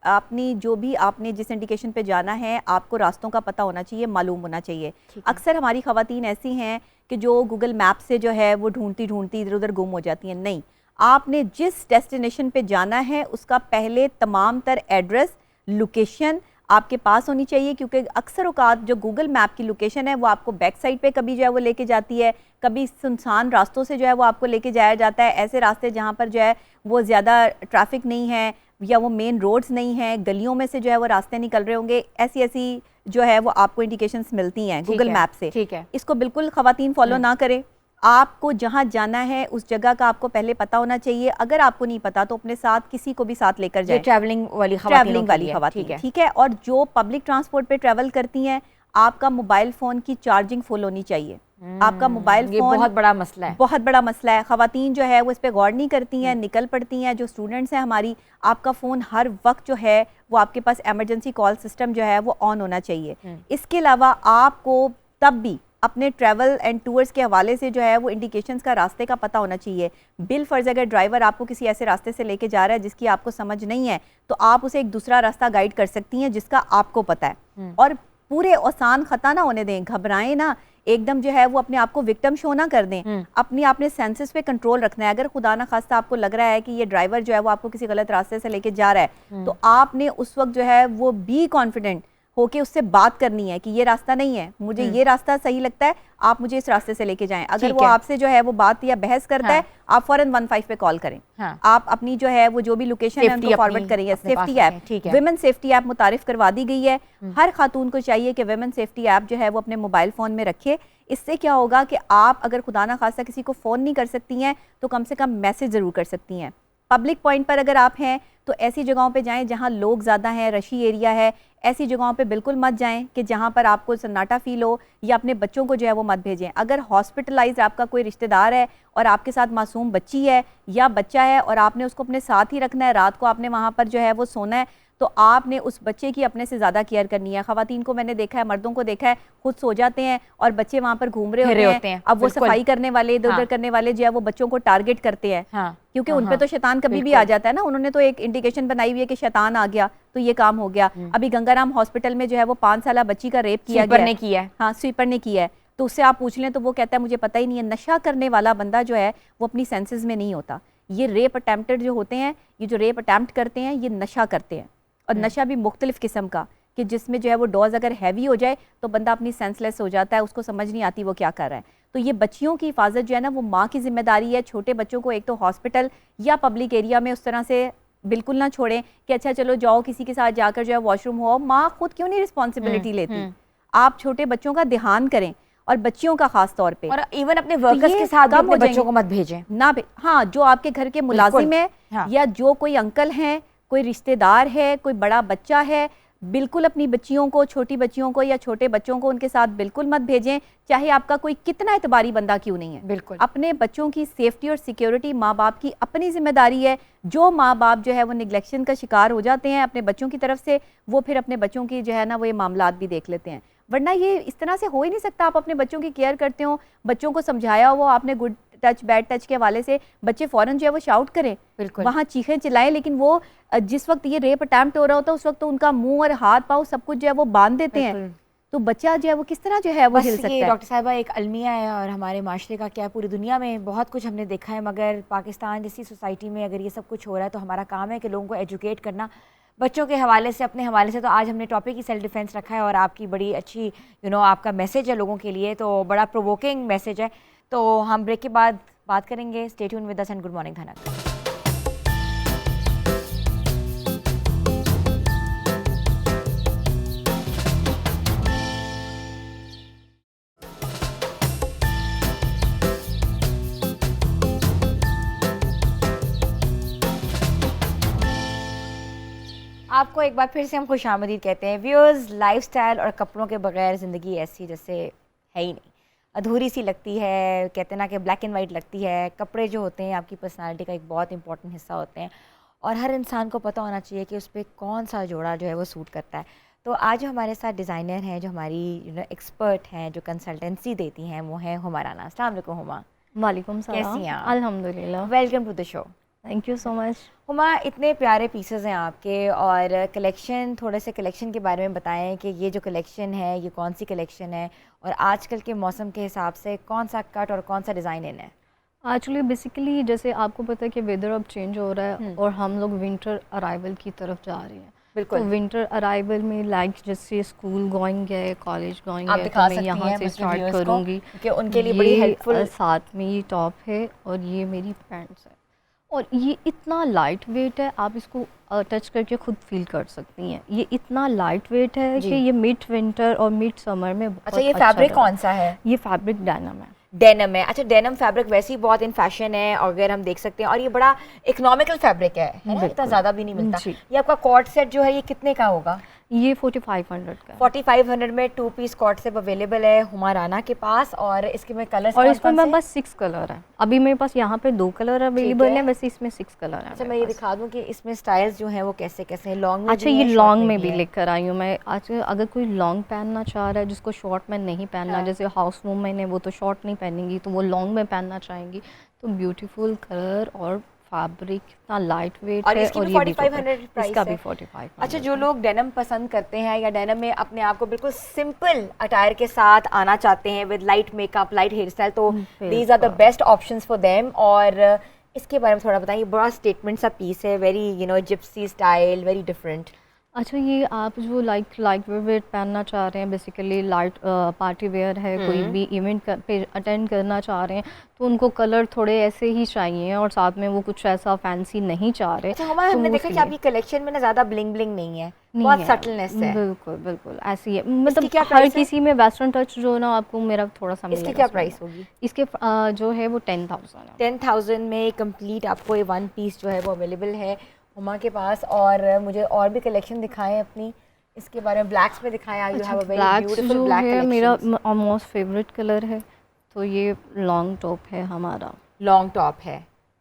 अपनी जो भी आपने जिस इंडिकेशन पे जाना है आपको रास्तों का पता होना चाहिए, मालूम होना चाहिए। अक्सर हमारी खवातीन ऐसी हैं कि जो गूगल मैप से जो है वो ढूंढती ढूंढती इधर उधर गुम हो जाती हैं। नहीं, आपने जिस डेस्टिनेशन पे जाना है उसका पहले तमाम तर एड्रेस, लोकेशन आपके पास होनी चाहिए, क्योंकि अक्सर औकात जो गूगल मैप की लोकेशन है वो आपको बैक साइड पे कभी जो है वो लेके जाती है, कभी सुनसान रास्तों से जो है वो आपको लेके जाया जाता है, ऐसे रास्ते जहाँ पर जो है वो ज़्यादा ट्रैफिक नहीं है या वो मेन रोड्स नहीं हैं, गलियों में से जो है वो रास्ते निकल रहे होंगे, ऐसी ऐसी जो है वो आपको इंडिकेशंस मिलती हैं गूगल मैप से। ठीक है, इसको बिल्कुल खवातीन फॉलो ना करें। आपको जहाँ जाना है उस जगह का आपको पहले पता होना चाहिए। अगर आपको नहीं पता तो अपने साथ किसी को भी साथ लेकर जाए, ट्रैवलिंग वाली खवातीन, ठीक है। और जो पब्लिक ट्रांसपोर्ट पे ट्रैवल करती हैं, आपका मोबाइल फ़ोन की चार्जिंग फुल होनी चाहिए। आपका मोबाइल फ़ोन बहुत बड़ा मसला है, बहुत बड़ा मसला है। खवातीन जो है वो इस पर गौर नहीं करती हैं, निकल पड़ती हैं। जो स्टूडेंट्स हैं हमारी, आपका फ़ोन हर वक्त जो है वो आपके पास एमरजेंसी कॉल सिस्टम जो है वो ऑन होना चाहिए। इसके अलावा आपको तब भी अपने ट्रैवल एंड टूर्स के हवाले से जो है वो इंडिकेशंस का रास्ते का पता होना चाहिए। बिल फर्ज अगर ड्राइवर आपको किसी ऐसे रास्ते से लेके जा रहा है जिसकी आपको समझ नहीं है तो आप उसे एक दूसरा रास्ता गाइड कर सकती हैं जिसका आपको पता है। और पूरे आसान खता ना होने दें, घबराएं ना। एकदम जो है वो अपने आप को विक्टिम शो ना कर दें, अपनी आपने सेंसेस पे कंट्रोल रखना है। अगर खुदा ना खास्ता आपको लग रहा है कि ये ड्राइवर जो है वो आपको किसी गलत रास्ते से लेके जा रहा है, तो आपने उस वक्त जो है वो बी कॉन्फिडेंट होके उससे बात करनी है कि ये रास्ता नहीं है, मुझे ये रास्ता सही लगता है, आप मुझे इस रास्ते से लेके जाएं। अगर वो आपसे जो है वो बात या बहस करता है, आप फौरन 15 पे कॉल करें। आप अपनी जो है वो जो भी लोकेशन है उनको फॉरवर्ड करेंगे। Safety app, women safety app मुतारिफ करवा दी गई है। हर खातून को चाहिए कि विमेन सेफ्टी ऐप जो है वो अपने मोबाइल फ़ोन में रखे। इससे क्या होगा कि आप अगर खुदा ना खास्ता किसी को फ़ोन नहीं कर सकती हैं तो कम से कम मैसेज ज़रूर कर सकती हैं। पब्लिक पॉइंट पर अगर आप हैं तो ऐसी जगहों पे जाएं जहां लोग ज़्यादा हैं, रशी एरिया है, ऐसी जगहों पे बिल्कुल मत जाएं कि जहां पर आपको सन्नाटा फील हो, या अपने बच्चों को जो है वो मत भेजें। अगर हॉस्पिटलाइज आपका कोई रिश्तेदार है और आपके साथ मासूम बच्ची है या बच्चा है और आपने उसको अपने साथ ही रखना है, रात को आपने वहाँ पर जो है वो सोना है, तो आपने उस बच्चे की अपने से ज़्यादा केयर करनी है। ख़वातीन को मैंने देखा है, मर्दों को देखा है, खुद सो जाते हैं और बच्चे वहाँ पर घूम रहे होते हैं। अब वो सफाई करने वाले, इधर उधर करने वाले जो है वो बच्चों को टारगेट करते हैं, क्योंकि उन पे तो शैतान कभी भी आ जाता है ना। उन्होंने तो एक इंडिकेशन बनाई हुई है कि शैतान आ गया तो ये काम हो गया। अभी गंगाराम हॉस्पिटल में जो है वो 5 साल बच्ची का रेप किया गया, हाँ स्वीपर ने किया है। तो उससे आप पूछ लें तो वो कहता है मुझे पता ही नहीं है। नशा करने वाला बंदा जो है वो अपनी सेंसेस में नहीं होता। ये रेप अटेम्प्टेड जो होते हैं, ये जो रेप अटेम्प्ट करते हैं, ये नशा करते हैं, और नशा भी मुख्तलिफ किस्म का, कि जिसमें जो है वो डोज अगर हैवी हो जाए तो बंदा अपनी सेंसलेस हो जाता है, उसको समझ नहीं आती वो क्या कर रहा है। तो ये बच्चियों की हिफाजत जो है ना वो माँ की जिम्मेदारी है। छोटे बच्चों को एक तो हॉस्पिटल या पब्लिक एरिया में उस तरह से बिल्कुल ना छोड़ें कि अच्छा चलो जाओ किसी के साथ जाकर जो है वॉशरूम हो। माँ खुद क्यों नहीं रिस्पॉन्सिबिलिटी लेती? आप छोटे बच्चों का ध्यान करें, और बच्चियों का खास तौर पे, और इवन अपने वर्कर्स के साथ अपने बच्चों को मत भेजें ना। हाँ, जो आपके घर के मुलाजिम है, या जो कोई अंकल हैं, कोई रिश्तेदार है, कोई बड़ा बच्चा है, बिल्कुल अपनी बच्चियों को, छोटी बच्चियों को या छोटे बच्चों को उनके साथ बिल्कुल मत भेजें, चाहे आपका कोई कितना एतबारी बंदा क्यों नहीं है। बिल्कुल अपने बच्चों की सेफ्टी और सिक्योरिटी माँ बाप की अपनी जिम्मेदारी है। जो माँ बाप जो है वो निगलेक्शन का शिकार हो जाते हैं अपने बच्चों की तरफ से, वो फिर अपने बच्चों की जो है ना वो ये मामलात भी देख लेते हैं। वरना ये इस तरह से हो ही नहीं सकता। आप अपने बच्चों की केयर करते हो, बच्चों को समझाया हो आपने गुड टच बैड टच के हवाले से, बच्चे फौरन जो है वो शाउट करें, वहाँ चीखें चिल्लाएं, लेकिन वो जिस वक्त ये रेप अटेम्प्ट हो रहा होता है उस वक्त तो उनका मुंह और हाथ पाँव सब कुछ जो है वो बांध देते हैं, तो बच्चा जो है वो किस तरह जो है वो हिल सकता है। डॉक्टर साहिबा एक अलमिया है, और हमारे माशरे का क्या, पूरी दुनिया में बहुत कुछ हमने देखा है, मगर पाकिस्तान जैसी सोसाइटी में अगर ये सब कुछ हो रहा है तो हमारा काम है कि लोगों को एजुकेट करना बच्चों के हवाले से, अपने हवाले से। तो आज हमने टॉपिक ही सेल्फ डिफेंस रखा है, और आपकी बड़ी अच्छी आपका मैसेज है लोगों के लिए, तो बड़ा प्रोवोकिंग मैसेज है। तो हम ब्रेक के बाद बात करेंगे। Stay tune with us and good morning धनक। आपको एक बार फिर से हम खुशामदीद कहते हैं। व्यूअर्स, लाइफस्टाइल और कपड़ों के बगैर ज़िंदगी ऐसी जैसे है ही नहीं, अधूरी सी लगती है। कहते हैं ना कि ब्लैक एंड वाइट लगती है। कपड़े जो होते हैं आपकी पर्सनालिटी का एक बहुत इंपॉर्टेंट हिस्सा होते हैं, और हर इंसान को पता होना चाहिए कि उस पर कौन सा जोड़ा जो है वो सूट करता है। तो आज हमारे साथ डिज़ाइनर हैं जो हमारी एक्सपर्ट हैं, जो कंसल्टेंसी देती हैं, वो हैं हुमा राना। अस्सलाम वालेकुम हुमा। वालेकुम सलाम। कैसी हैं आप? अल्हम्दुलिल्लाह। Welcome to the show. Thank you so much. Huma, इतने प्यारे पीसेस हैं आपके, और कलेक्शन, थोड़े से कलेक्शन के बारे में बताएं कि ये जो कलेक्शन है ये कौन सी कलेक्शन है, और आजकल के मौसम के हिसाब से कौन सा कट और कौन सा डिज़ाइन इन है। एक्चुअली बेसिकली जैसे आपको पता है कि वेदर अब चेंज हो रहा है, और हम लोग विंटर अराइवल की तरफ जा रहे हैं। बिल्कुल। तो विंटर अराइवल में लाइक जैसे स्कूल गोइंग है, कॉलेज गोइंग है, तो मैं यहाँ से स्टार्ट करूँगी कि उनके लिए बड़ी हेल्पफुल। साथ में ये टॉप है और ये मेरी पैंट्स है, और ये इतना लाइट वेट है, आप इसको टच करके खुद फील कर सकती हैं। ये इतना लाइट वेट है कि ये मिड विंटर और मिड समर में बहुत अच्छा, ये फैब्रिक कौन सा है? ये फैब्रिक डेनिम है। डेनिम है। अच्छा, डेनिम फैब्रिक वैसे ही बहुत इन फैशन है, अगर हम देख सकते हैं, और ये बड़ा इकोनॉमिकल फैब्रिक है ना? इतना ज़्यादा भी नहीं मिलता। ये आपका कॉर्ड सेट जो है ये कितने का होगा? ये 4500 का। 4500 में 2 पीस कॉर्ड सेट अवेलेबल है हुमा राना के पास, और इसके में कलर्स और इसमें मेरे पास 6 कलर है। अभी मेरे पास यहाँ पे 2 कलर अवेलेबल है, वैसे इसमें 6 कलर है। अच्छा, मैं ये दिखा दूँ कि इसमें स्टाइल्स जो हैं वो कैसे कैसे हैं। लॉन्ग में, अच्छा, ये लॉन्ग में भी लेकर आई हूँ मैं। आज अगर कोई लॉन्ग पहनना चाह रहा है, जिसको शॉर्ट में नहीं पहनना, जैसे हाउस वूमेन है वो तो शॉर्ट नहीं पहनेंगी, तो वो लॉन्ग में पहनना चाहेंगी, तो ब्यूटीफुल कलर और फैब्रिक इतना लाइट वेट और है, इसकी और भी ये भी 4500 प्राइस इसका है। भी 4500। अच्छा, जो लोग डेनिम पसंद करते हैं या डेनिम में अपने आप को बिल्कुल सिंपल अटायर के साथ आना चाहते हैं with light makeup, light hair style, तो these are the best options for them. और इसके बारे में थोड़ा बताइए, बड़ा स्टेटमेंट सा पीस है, very Gypsy style, very different. अच्छा, ये आप जो लाइट वेट पहनना चाह रहे हैं, बेसिकली लाइट पार्टी वेयर है, कोई भी इवेंट पे अटेंड करना चाह रहे हैं, तो उनको कलर थोड़े ऐसे ही चाहिए और साथ में वो कुछ ऐसा फैंसी नहीं चाह रहे। अच्छा, हमारे हमने देखा कि आपकी कलेक्शन में ना ज़्यादा ब्लिंग ब्लिंग नहीं है, बहुत सटलनेस है। बिल्कुल बिल्कुल ऐसी है, मतलब क्या हर प्राइस है? किसी में वेस्टर्न टच जो ना आपको मेरा थोड़ा सा इसकी मिलेगा। क्या प्राइस होगी? इसके जो है वो 10,000 है। 10,000 में कंप्लीट आपको ये वन पीस जो है वो अवेलेबल है हुमा के पास। और मुझे और भी कलेक्शन दिखाएं अपनी, इसके बारे में ब्लैक्स में दिखाएं। You have a very beautiful जो ब्लैक है कलेक्शन। मेरा ऑलमोस्ट फेवरेट कलर है, तो ये लॉन्ग टॉप है हमारा, लॉन्ग टॉप है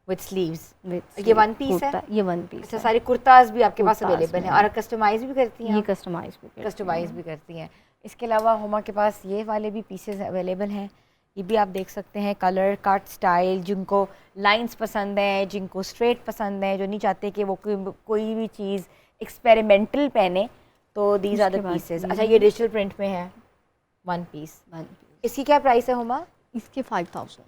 विद स्लीव्स। ये वन पीस है? ये वन पीस अच्छा, है। सारी कुर्ताज भी आपके पास कुर्ताज अवेलेबल में हैं और कस्टमाइज भी करती हैं ये आप? कस्टमाइज भी करती हैं। इसके अलावा हुमा के पास ये वाले भी पीसेस अवेलेबल हैं, ये भी आप देख सकते हैं। कलर कट स्टाइल, जिनको लाइंस पसंद हैं, जिनको स्ट्रेट पसंद है, जो नहीं चाहते कि वो कोई भी चीज़ एक्सपेरिमेंटल पहने, तो दीज आर द पीसेस। अच्छा, ये डिजिटल प्रिंट में है वन पीस। इसकी क्या प्राइस है हुमा? इसके 5,000।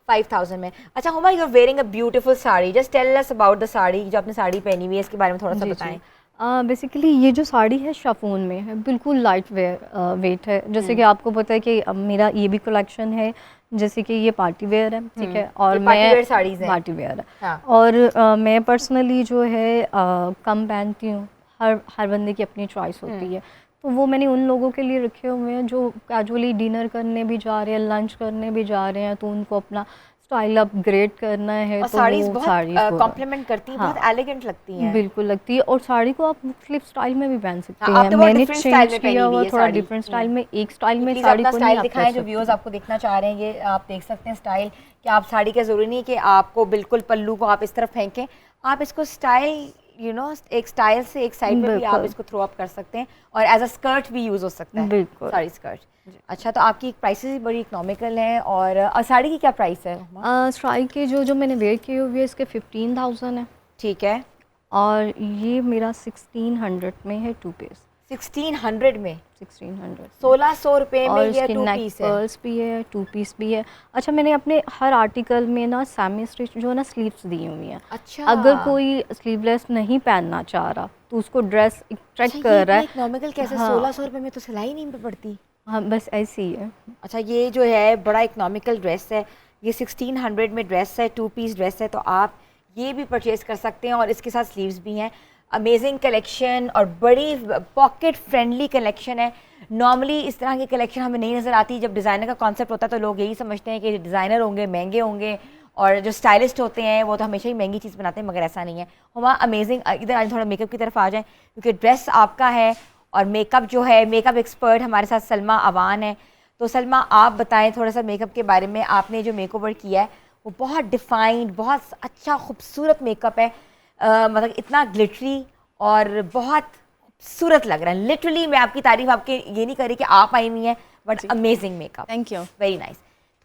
5,000 में। अच्छा Huma, you are wearing a beautiful sari, just tell us about the sari, जो आपने साड़ी पहनी हुई है इसके बारे में थोड़ा सा बताएं। बेसिकली ये जो साड़ी है शिफॉन में है, बिल्कुल लाइट वेट है। जैसे कि आपको पता है कि मेरा ये भी कलेक्शन है, जैसे कि ये पार्टी वेयर है, ठीक है, और मैं पार्टी वेयर साड़ीज़ हैं। पार्टी वेयर है। हाँ। और मैं पर्सनली जो है कम पहनती हूँ, हर बंदे की अपनी चॉइस होती है, तो वो मैंने उन लोगों के लिए रखे हुए हैं जो कैजुअली डिनर करने भी जा रहे हैं, लंच करने भी जा रहे हैं, तो उनको अपना स्टाइल अपग्रेड करना है। और तो साड़ीज़ वो बहुत कॉम्प्लीमेंट करती हैं, बहुत एलिगेंट लगती हैं। बिल्कुल लगती है, और साड़ी को आप मुख्तलिफ स्टाइल में भी पहन सकते हाँ, आप हैं। तो बहुत मैंने different style में चेंज पहनी किया हुई हुआ है थोड़ा साड़ी। डिफरेंट स्टाइल में, एक स्टाइल में प्लीज साड़ी अपना को स्टाइल नहीं आप दिखाएं, कर जो सकते। व्यूअर्स आपको देखना चाह रहे हैं। ये आप देख सकते हैं स्टाइल, कि आप साड़ी का ज़रूरी नहीं कि आपको बिल्कुल पल्लू को आप इस तरफ फेंकें, आप इसको स्टाइल एक स्टाइल से एक साइड में भी आप इसको थ्रो अप कर सकते हैं, और एज अ स्कर्ट भी यूज़ हो सकता है। बिल्कुल। साड़ी स्कर्ट। अच्छा, तो आपकी प्राइसेस भी बड़ी इकोनॉमिकल हैं। और साड़ी की क्या प्राइस है? साड़ी के जो मैंने वेयर किए हुए हैं, इसके 15,000 है, ठीक है। और ये मेरा 1600 में है 2 पीस। 1600 में? 1600 1600 रुपये में और ये इसके 2 नेक पीस है? पर्ल्स भी है, 2 पीस भी है। अच्छा, मैंने अपने हर आर्टिकल में ना सेमी स्टिच जो है ना स्लीव्स दी हुई हैं। अच्छा, अगर कोई स्लीवलेस नहीं पहनना चाह रहा तो उसको ड्रेस अट्रैक्ट कर रहा है। इकोनॉमिकल कैसे? हाँ। 1600 रुपये में तो सिलाई नहीं पड़ती। हाँ, बस ऐसी ही है। अच्छा, ये जो है बड़ा इकोनॉमिकल ड्रेस है, ये 1600 में ड्रेस है, 2 पीस ड्रेस है, तो आप ये भी परचेज़ कर सकते हैं, और इसके साथ स्लीव्स भी हैं। अमेजिंग कलेक्शन और बड़ी पॉकेट फ्रेंडली कलेक्शन है। नॉर्मली इस तरह की कलेक्शन हमें नहीं नज़र आती। जब डिज़ाइनर का कॉन्सेप्ट होता है तो लोग यही समझते हैं कि डिज़ाइनर होंगे महंगे होंगे, और जो स्टाइलिस्ट होते हैं वो तो हमेशा ही महंगी चीज़ बनाते हैं, मगर ऐसा नहीं है। हुमा, अमेजिंग। इधर आज थोड़ा मेकअप की तरफ आ जाएं, क्योंकि ड्रेस आपका है और मेकअप जो है, मेकअप एक्सपर्ट हमारे साथ सलमा अवान है। तो सलमा, आप बताएं थोड़ा सा मेकअप के बारे में। आपने जो मेकओवर किया है वो बहुत डिफाइंड, बहुत अच्छा खूबसूरत मेकअप है। मतलब इतना ग्लिटरी और बहुत खूबसूरत लग रहा है। लिटरली मैं आपकी तारीफ आपके ये नहीं कर रही कि आप आई हुई हैं, but amazing makeup. Thank you. Very nice.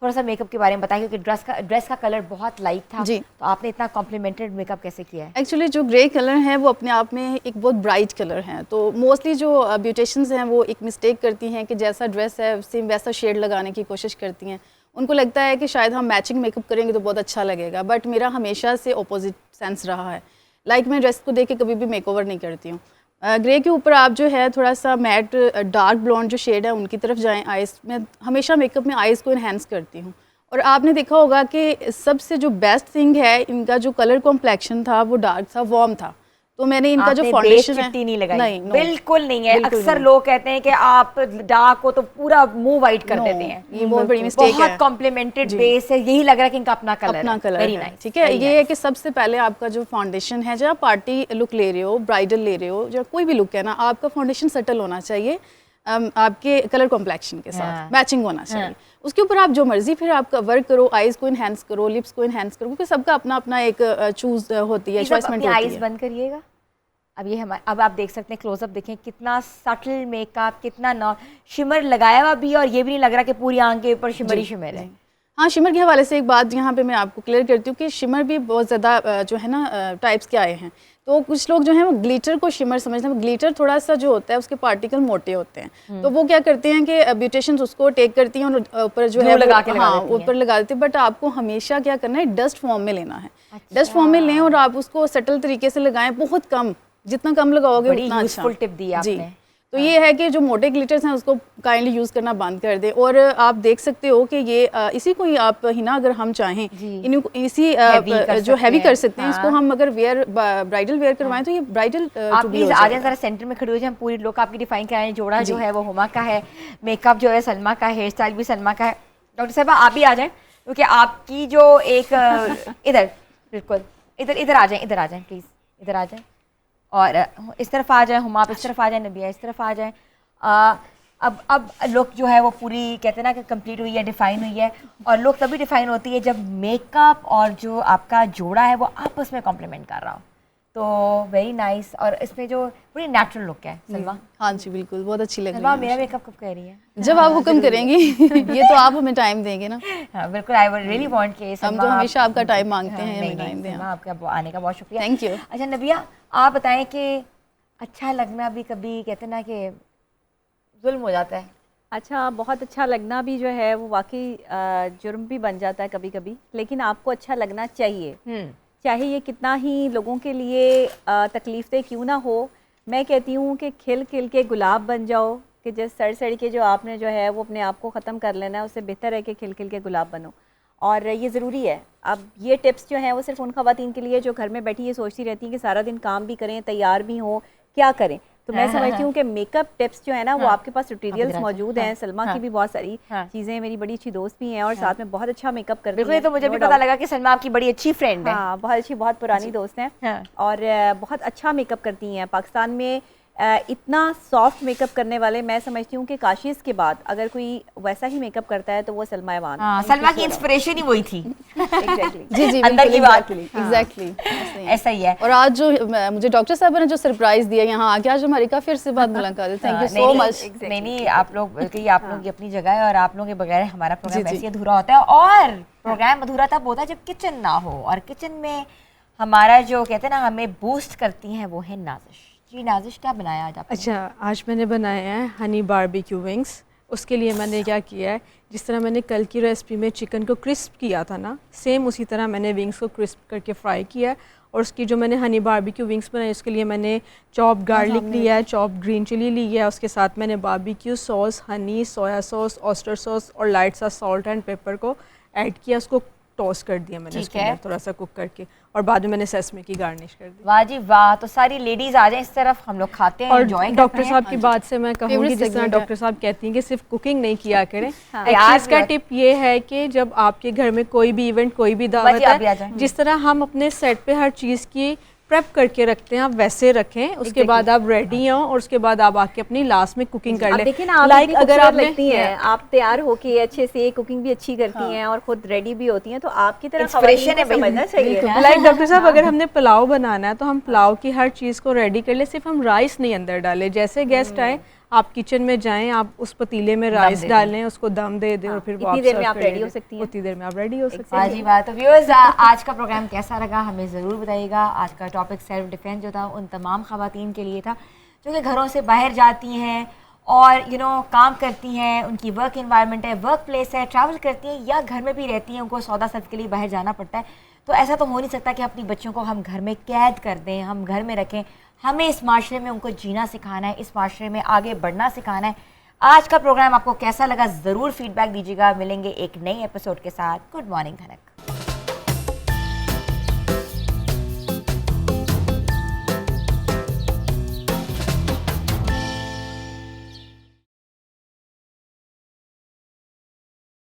थोड़ा सा मेकअप के बारे में बताएं, क्योंकि ड्रेस का कलर बहुत लाइट था जी। तो आपने इतना कॉम्प्लीमेंटेड मेकअप कैसे किया है? एक्चुअली जो ग्रे कलर है वो अपने आप में एक बहुत ब्राइट कलर है, तो मोस्टली जो ब्यूटिशियंस हैं वो एक मिस्टेक करती हैं कि जैसा ड्रेस है सेम वैसा शेड लगाने की कोशिश करती हैं। उनको लगता है कि शायद हम मैचिंग मेकअप करेंगे तो बहुत अच्छा लगेगा, बट मेरा हमेशा से ऑपोजिट सेंस रहा है। मैं ड्रेस को देख के कभी भी मेकओवर नहीं करती हूँ। ग्रे के ऊपर आप जो है थोड़ा सा मैट डार्क ब्लॉन्ड जो शेड है उनकी तरफ जाएं। आइज़ में हमेशा मेकअप में आइज़ को इन्हेंस करती हूँ, और आपने देखा होगा कि सबसे जो बेस्ट थिंग है, इनका जो कलर कॉम्प्लेक्शन था वो डार्क था, वार्म था। तो मैंने इनका जो फाउंडेशन है नहीं लगाई? नहीं, बिल्कुल नहीं है। बिल्कुल अक्सर नहीं। लोग कहते हैं कि आप डार्क हो तो पूरा मुंह वाइट कर देते हैं। ये बहुत बड़ी मिस्टेक है। बहुत कॉम्प्लीमेंटेड बेस है, यही लग रहा है कि इनका अपना कलर अपना कलर वेरी है। नाइस। ठीक है, ये है कि सबसे पहले आपका जो फाउंडेशन है, जब आप पार्टी लुक ले रहे हो, ब्राइडल ले रहे हो, जब कोई भी लुक है ना, आपका फाउंडेशन सेटल होना चाहिए आपके कलर कॉम्प्लेक्शन के साथ मैचिंग होना चाहिए। उसके ऊपर आप जो मर्जी फिर आपका वर्क करो, आईज को इनहेंस करो, लिप्स को इनहेंस करो, क्योंकि सबका अपना अपना एक चूज होती है, चॉइसमेंट होती है। आईज बंद करिएगा। अब ये हमारे, अब आप देख सकते हैं क्लोजअप, देखें कितना सटल मेकअप, कितना शिमर लगाया हुआ भी, और ये भी नहीं लग रहा कि पूरी आंख के ऊपर शिमर ही शिमर है। हाँ, शिमर के हवाले से एक बात यहाँ पे मैं आपको क्लियर करती हूँ कि शिमर भी बहुत ज़्यादा जो है ना टाइप्स के आए हैं। तो कुछ लोग जो हैं वो ग्लिटर को शिमर समझते हैं। ग्लिटर थोड़ा सा जो होता है उसके पार्टिकल मोटे होते हैं, तो वो क्या करते हैं कि ब्यूटिशियंस उसको टेक करती हैं और ऊपर जो है लगा के हाँ ऊपर लगा देते हैं। बट आपको हमेशा क्या करना है, डस्ट फॉर्म में लेना है। डस्ट फॉर्म में लें और आप उसको सटल तरीके से लगाएं, बहुत कम, जितना कम लगाओगे उतना अच्छा। टिप दी आपने। तो ये है कि जो मोटे ग्लिटर्स हैं उसको काइंडली यूज़ करना बंद कर दें। और आप देख सकते हो कि ये इसी को ही आप हिना अगर हम चाहें इसी जो हैवी कर सकते हैं। इसको हम अगर ब्राइडल वेयर करवाएं तो ये ब्राइडल आप प्लीज आ जाए, जरा सेंटर में खड़े हो जाए, हम पूरी लोग आपकी डिफाइन कराएं। जोड़ा जो है वो हुमा का है, मेकअप जो है सलमा का, हेयर स्टाइल भी सलमा का है। डॉक्टर साहब आप भी आ जाएं, क्योंकि आपकी जो एक इधर बिल्कुल इधर आ जाएं प्लीज़, इधर आ जाएं और इस तरफ आ जाए, हम आप इस तरफ आ जाए, नबिया इस तरफ आ जाए। अब लुक जो है वो पूरी कहते हैं ना कि कंप्लीट हुई है, डिफाइन हुई है। और लुक तभी डिफाइन होती है जब मेकअप और जो आपका जोड़ा है वो आपस में कॉम्प्लीमेंट कर रहा हो। तो वेरी नाइस। और इसमें जो बड़ी नेचुरल लुक है सलमा। हाँ जी बिल्कुल, बहुत अच्छी लग रही है। है। मेरा मेकअप कब कह रही है? जब आप हुक्म करेंगी। ये तो आप हमें टाइम देंगे ना। हाँ बिल्कुल, आई वुड रियली वांट के हम तो हमेशा आपका टाइम मांगते हैं, हमें टाइम दें। आपका आने का बहुत शुक्रिया, थैंक यू। अच्छा नबिया आप बताएं कि अच्छा लगना भी कभी कहते हैं ना कि जुल्म हो जाता है। अच्छा, बहुत अच्छा लगना भी जो है वो वाकई जुर्म भी बन जाता है कभी कभी, लेकिन आपको अच्छा लगना चाहिए, चाहे ये कितना ही लोगों के लिए तकलीफ़देह क्यों ना हो। मैं कहती हूँ कि खिल खिल के गुलाब बन जाओ, कि जिस सड़ के जो आपने जो है वो अपने आप को ख़त्म कर लेना है, उससे बेहतर है कि खिल खिल के गुलाब बनो। और ये ज़रूरी है। अब ये टिप्स जो हैं वो सिर्फ उन ख़वातीन के लिए जो घर में बैठी ये सोचती रहती हैं कि सारा दिन काम भी करें, तैयार भी हों, क्या करें। तो मैं समझती हूँ कि मेकअप टिप्स जो है ना वो आपके पास ट्यूटोरियल्स मौजूद हैं। सलमा की भी बहुत सारी चीज़ें, मेरी बड़ी अच्छी दोस्त भी हैं और साथ में बहुत अच्छा मेकअप करती हैं। तो मुझे भी पता लगा कि सलमा आपकी बड़ी अच्छी फ्रेंड है। हाँ, बहुत अच्छी, बहुत पुरानी दोस्त हैं और बहुत अच्छा मेकअप करती हैं। पाकिस्तान में इतना सॉफ्ट मेकअप करने वाले मैं समझती हूँ कि काशिश के बाद अगर कोई वैसा ही मेकअप करता है तो वो सलमा ऐवान। सलमा की इंस्पिरेशन ही वही थी। जी जी, अंदर की बात एग्जैक्टली ऐसा ही है। और आज जो मुझे डॉक्टर साहब ने जो सरप्राइज दिया यहाँ आके, आज हमारी का फिर से बात मुलाकात है। Thank you so much. नहीं आप लोग की अपनी जगह है और आप लोगों के बगैर हमारा प्रोग्राम ऐसे अधूरा होता है। और प्रोग्राम अधूरा तब होता है जब किचन ना हो, और किचन में हमारा जो कहते हैं ना हमें बूस्ट करती हैं वो है नाजिश। जी नाजिश, क्या बनाया आज आपने? अच्छा, आज मैंने बनाया है हनी बारबेक्यू विंग्स। उसके लिए मैंने क्या किया है, जिस तरह मैंने कल की रेसिपी में चिकन को क्रिस्प किया था ना, सेम उसी तरह मैंने विंग्स को क्रिस्प करके फ्राई किया है। और उसकी जो मैंने हनी बारबेक्यू विंग्स बनाई उसके लिए मैंने चॉप गार्लिक लिया है, चॉप ग्रीन चिली ली है, उसके साथ मैंने barbecue sauce, honey, soya sauce, oyster sauce और लाइट सा सॉल्ट एंड पेपर को ऐड किया, उसको टॉस कर दिया मैंने उसके अंदर थोड़ा सा कुक करके, और बाद में मैंने सेसमे की गार्निश कर दी। वाह जी वाह। तो सारी लेडीज आ जाएं इस तरफ, हम लोग खाते हैं, एंजॉय करते हैं। डॉक्टर साहब की बात से मैं कहूँगी, जिस तरह डॉक्टर साहब कहती हैं कि सिर्फ कुकिंग नहीं किया करें, आज का टिप ये है कि जब आपके घर में कोई भी इवेंट, कोई भी दावत है, जिस तरह हम अपने सेट पे हर चीज़ की प्रेप करके रखते हैं आप वैसे रखें। उसके बाद आप रेडी हो और उसके बाद आप आके अपनी लास्ट में कुकिंग कर लें। देखिए ना, आप लाइक अगर आप लगती हैं, आप तैयार होके अच्छे से कुकिंग भी अच्छी करती हैं और खुद रेडी भी होती हैं, तो आपकी तरह इंस्पिरेशन है, समझना चाहिए। लाइक डॉक्टर साहब, अगर हमने पुलाव बनाना है तो हम पुलाव की हर चीज़ को रेडी कर ले, सिर्फ हम राइस नहीं अंदर डालें। जैसे गेस्ट आए आप किचन में जाएं, आप उस पतीले में राइस डालें, उसको दम दे दें और फिर इतनी देर में आप रेडी हो सकती हैं। उतनी देर में आप रेडी हो सकती हैं। जी बात। तो व्यूअर्स, आज का प्रोग्राम कैसा लगा हमें ज़रूर बताइएगा। आज का टॉपिक सेल्फ डिफेंस जो था उन तमाम ख़वातीन के लिए था जो कि घरों से बाहर जाती हैं और काम करती हैं, उनकी वर्क इन्वायरमेंट है, वर्क प्लेस है, ट्रैवल करती हैं या घर में भी रहती हैं, उनको सौदा सर्फ के लिए बाहर जाना पड़ता है। तो ऐसा तो हो नहीं सकता कि अपनी बच्चों को हम घर में कैद कर दें, हम घर में रखें। हमें इस माशरे में उनको जीना सिखाना है, इस माशरे में आगे बढ़ना सिखाना है। आज का प्रोग्राम आपको कैसा लगा ज़रूर फीडबैक दीजिएगा। मिलेंगे एक नई एपिसोड के साथ। गुड मॉर्निंग धनक।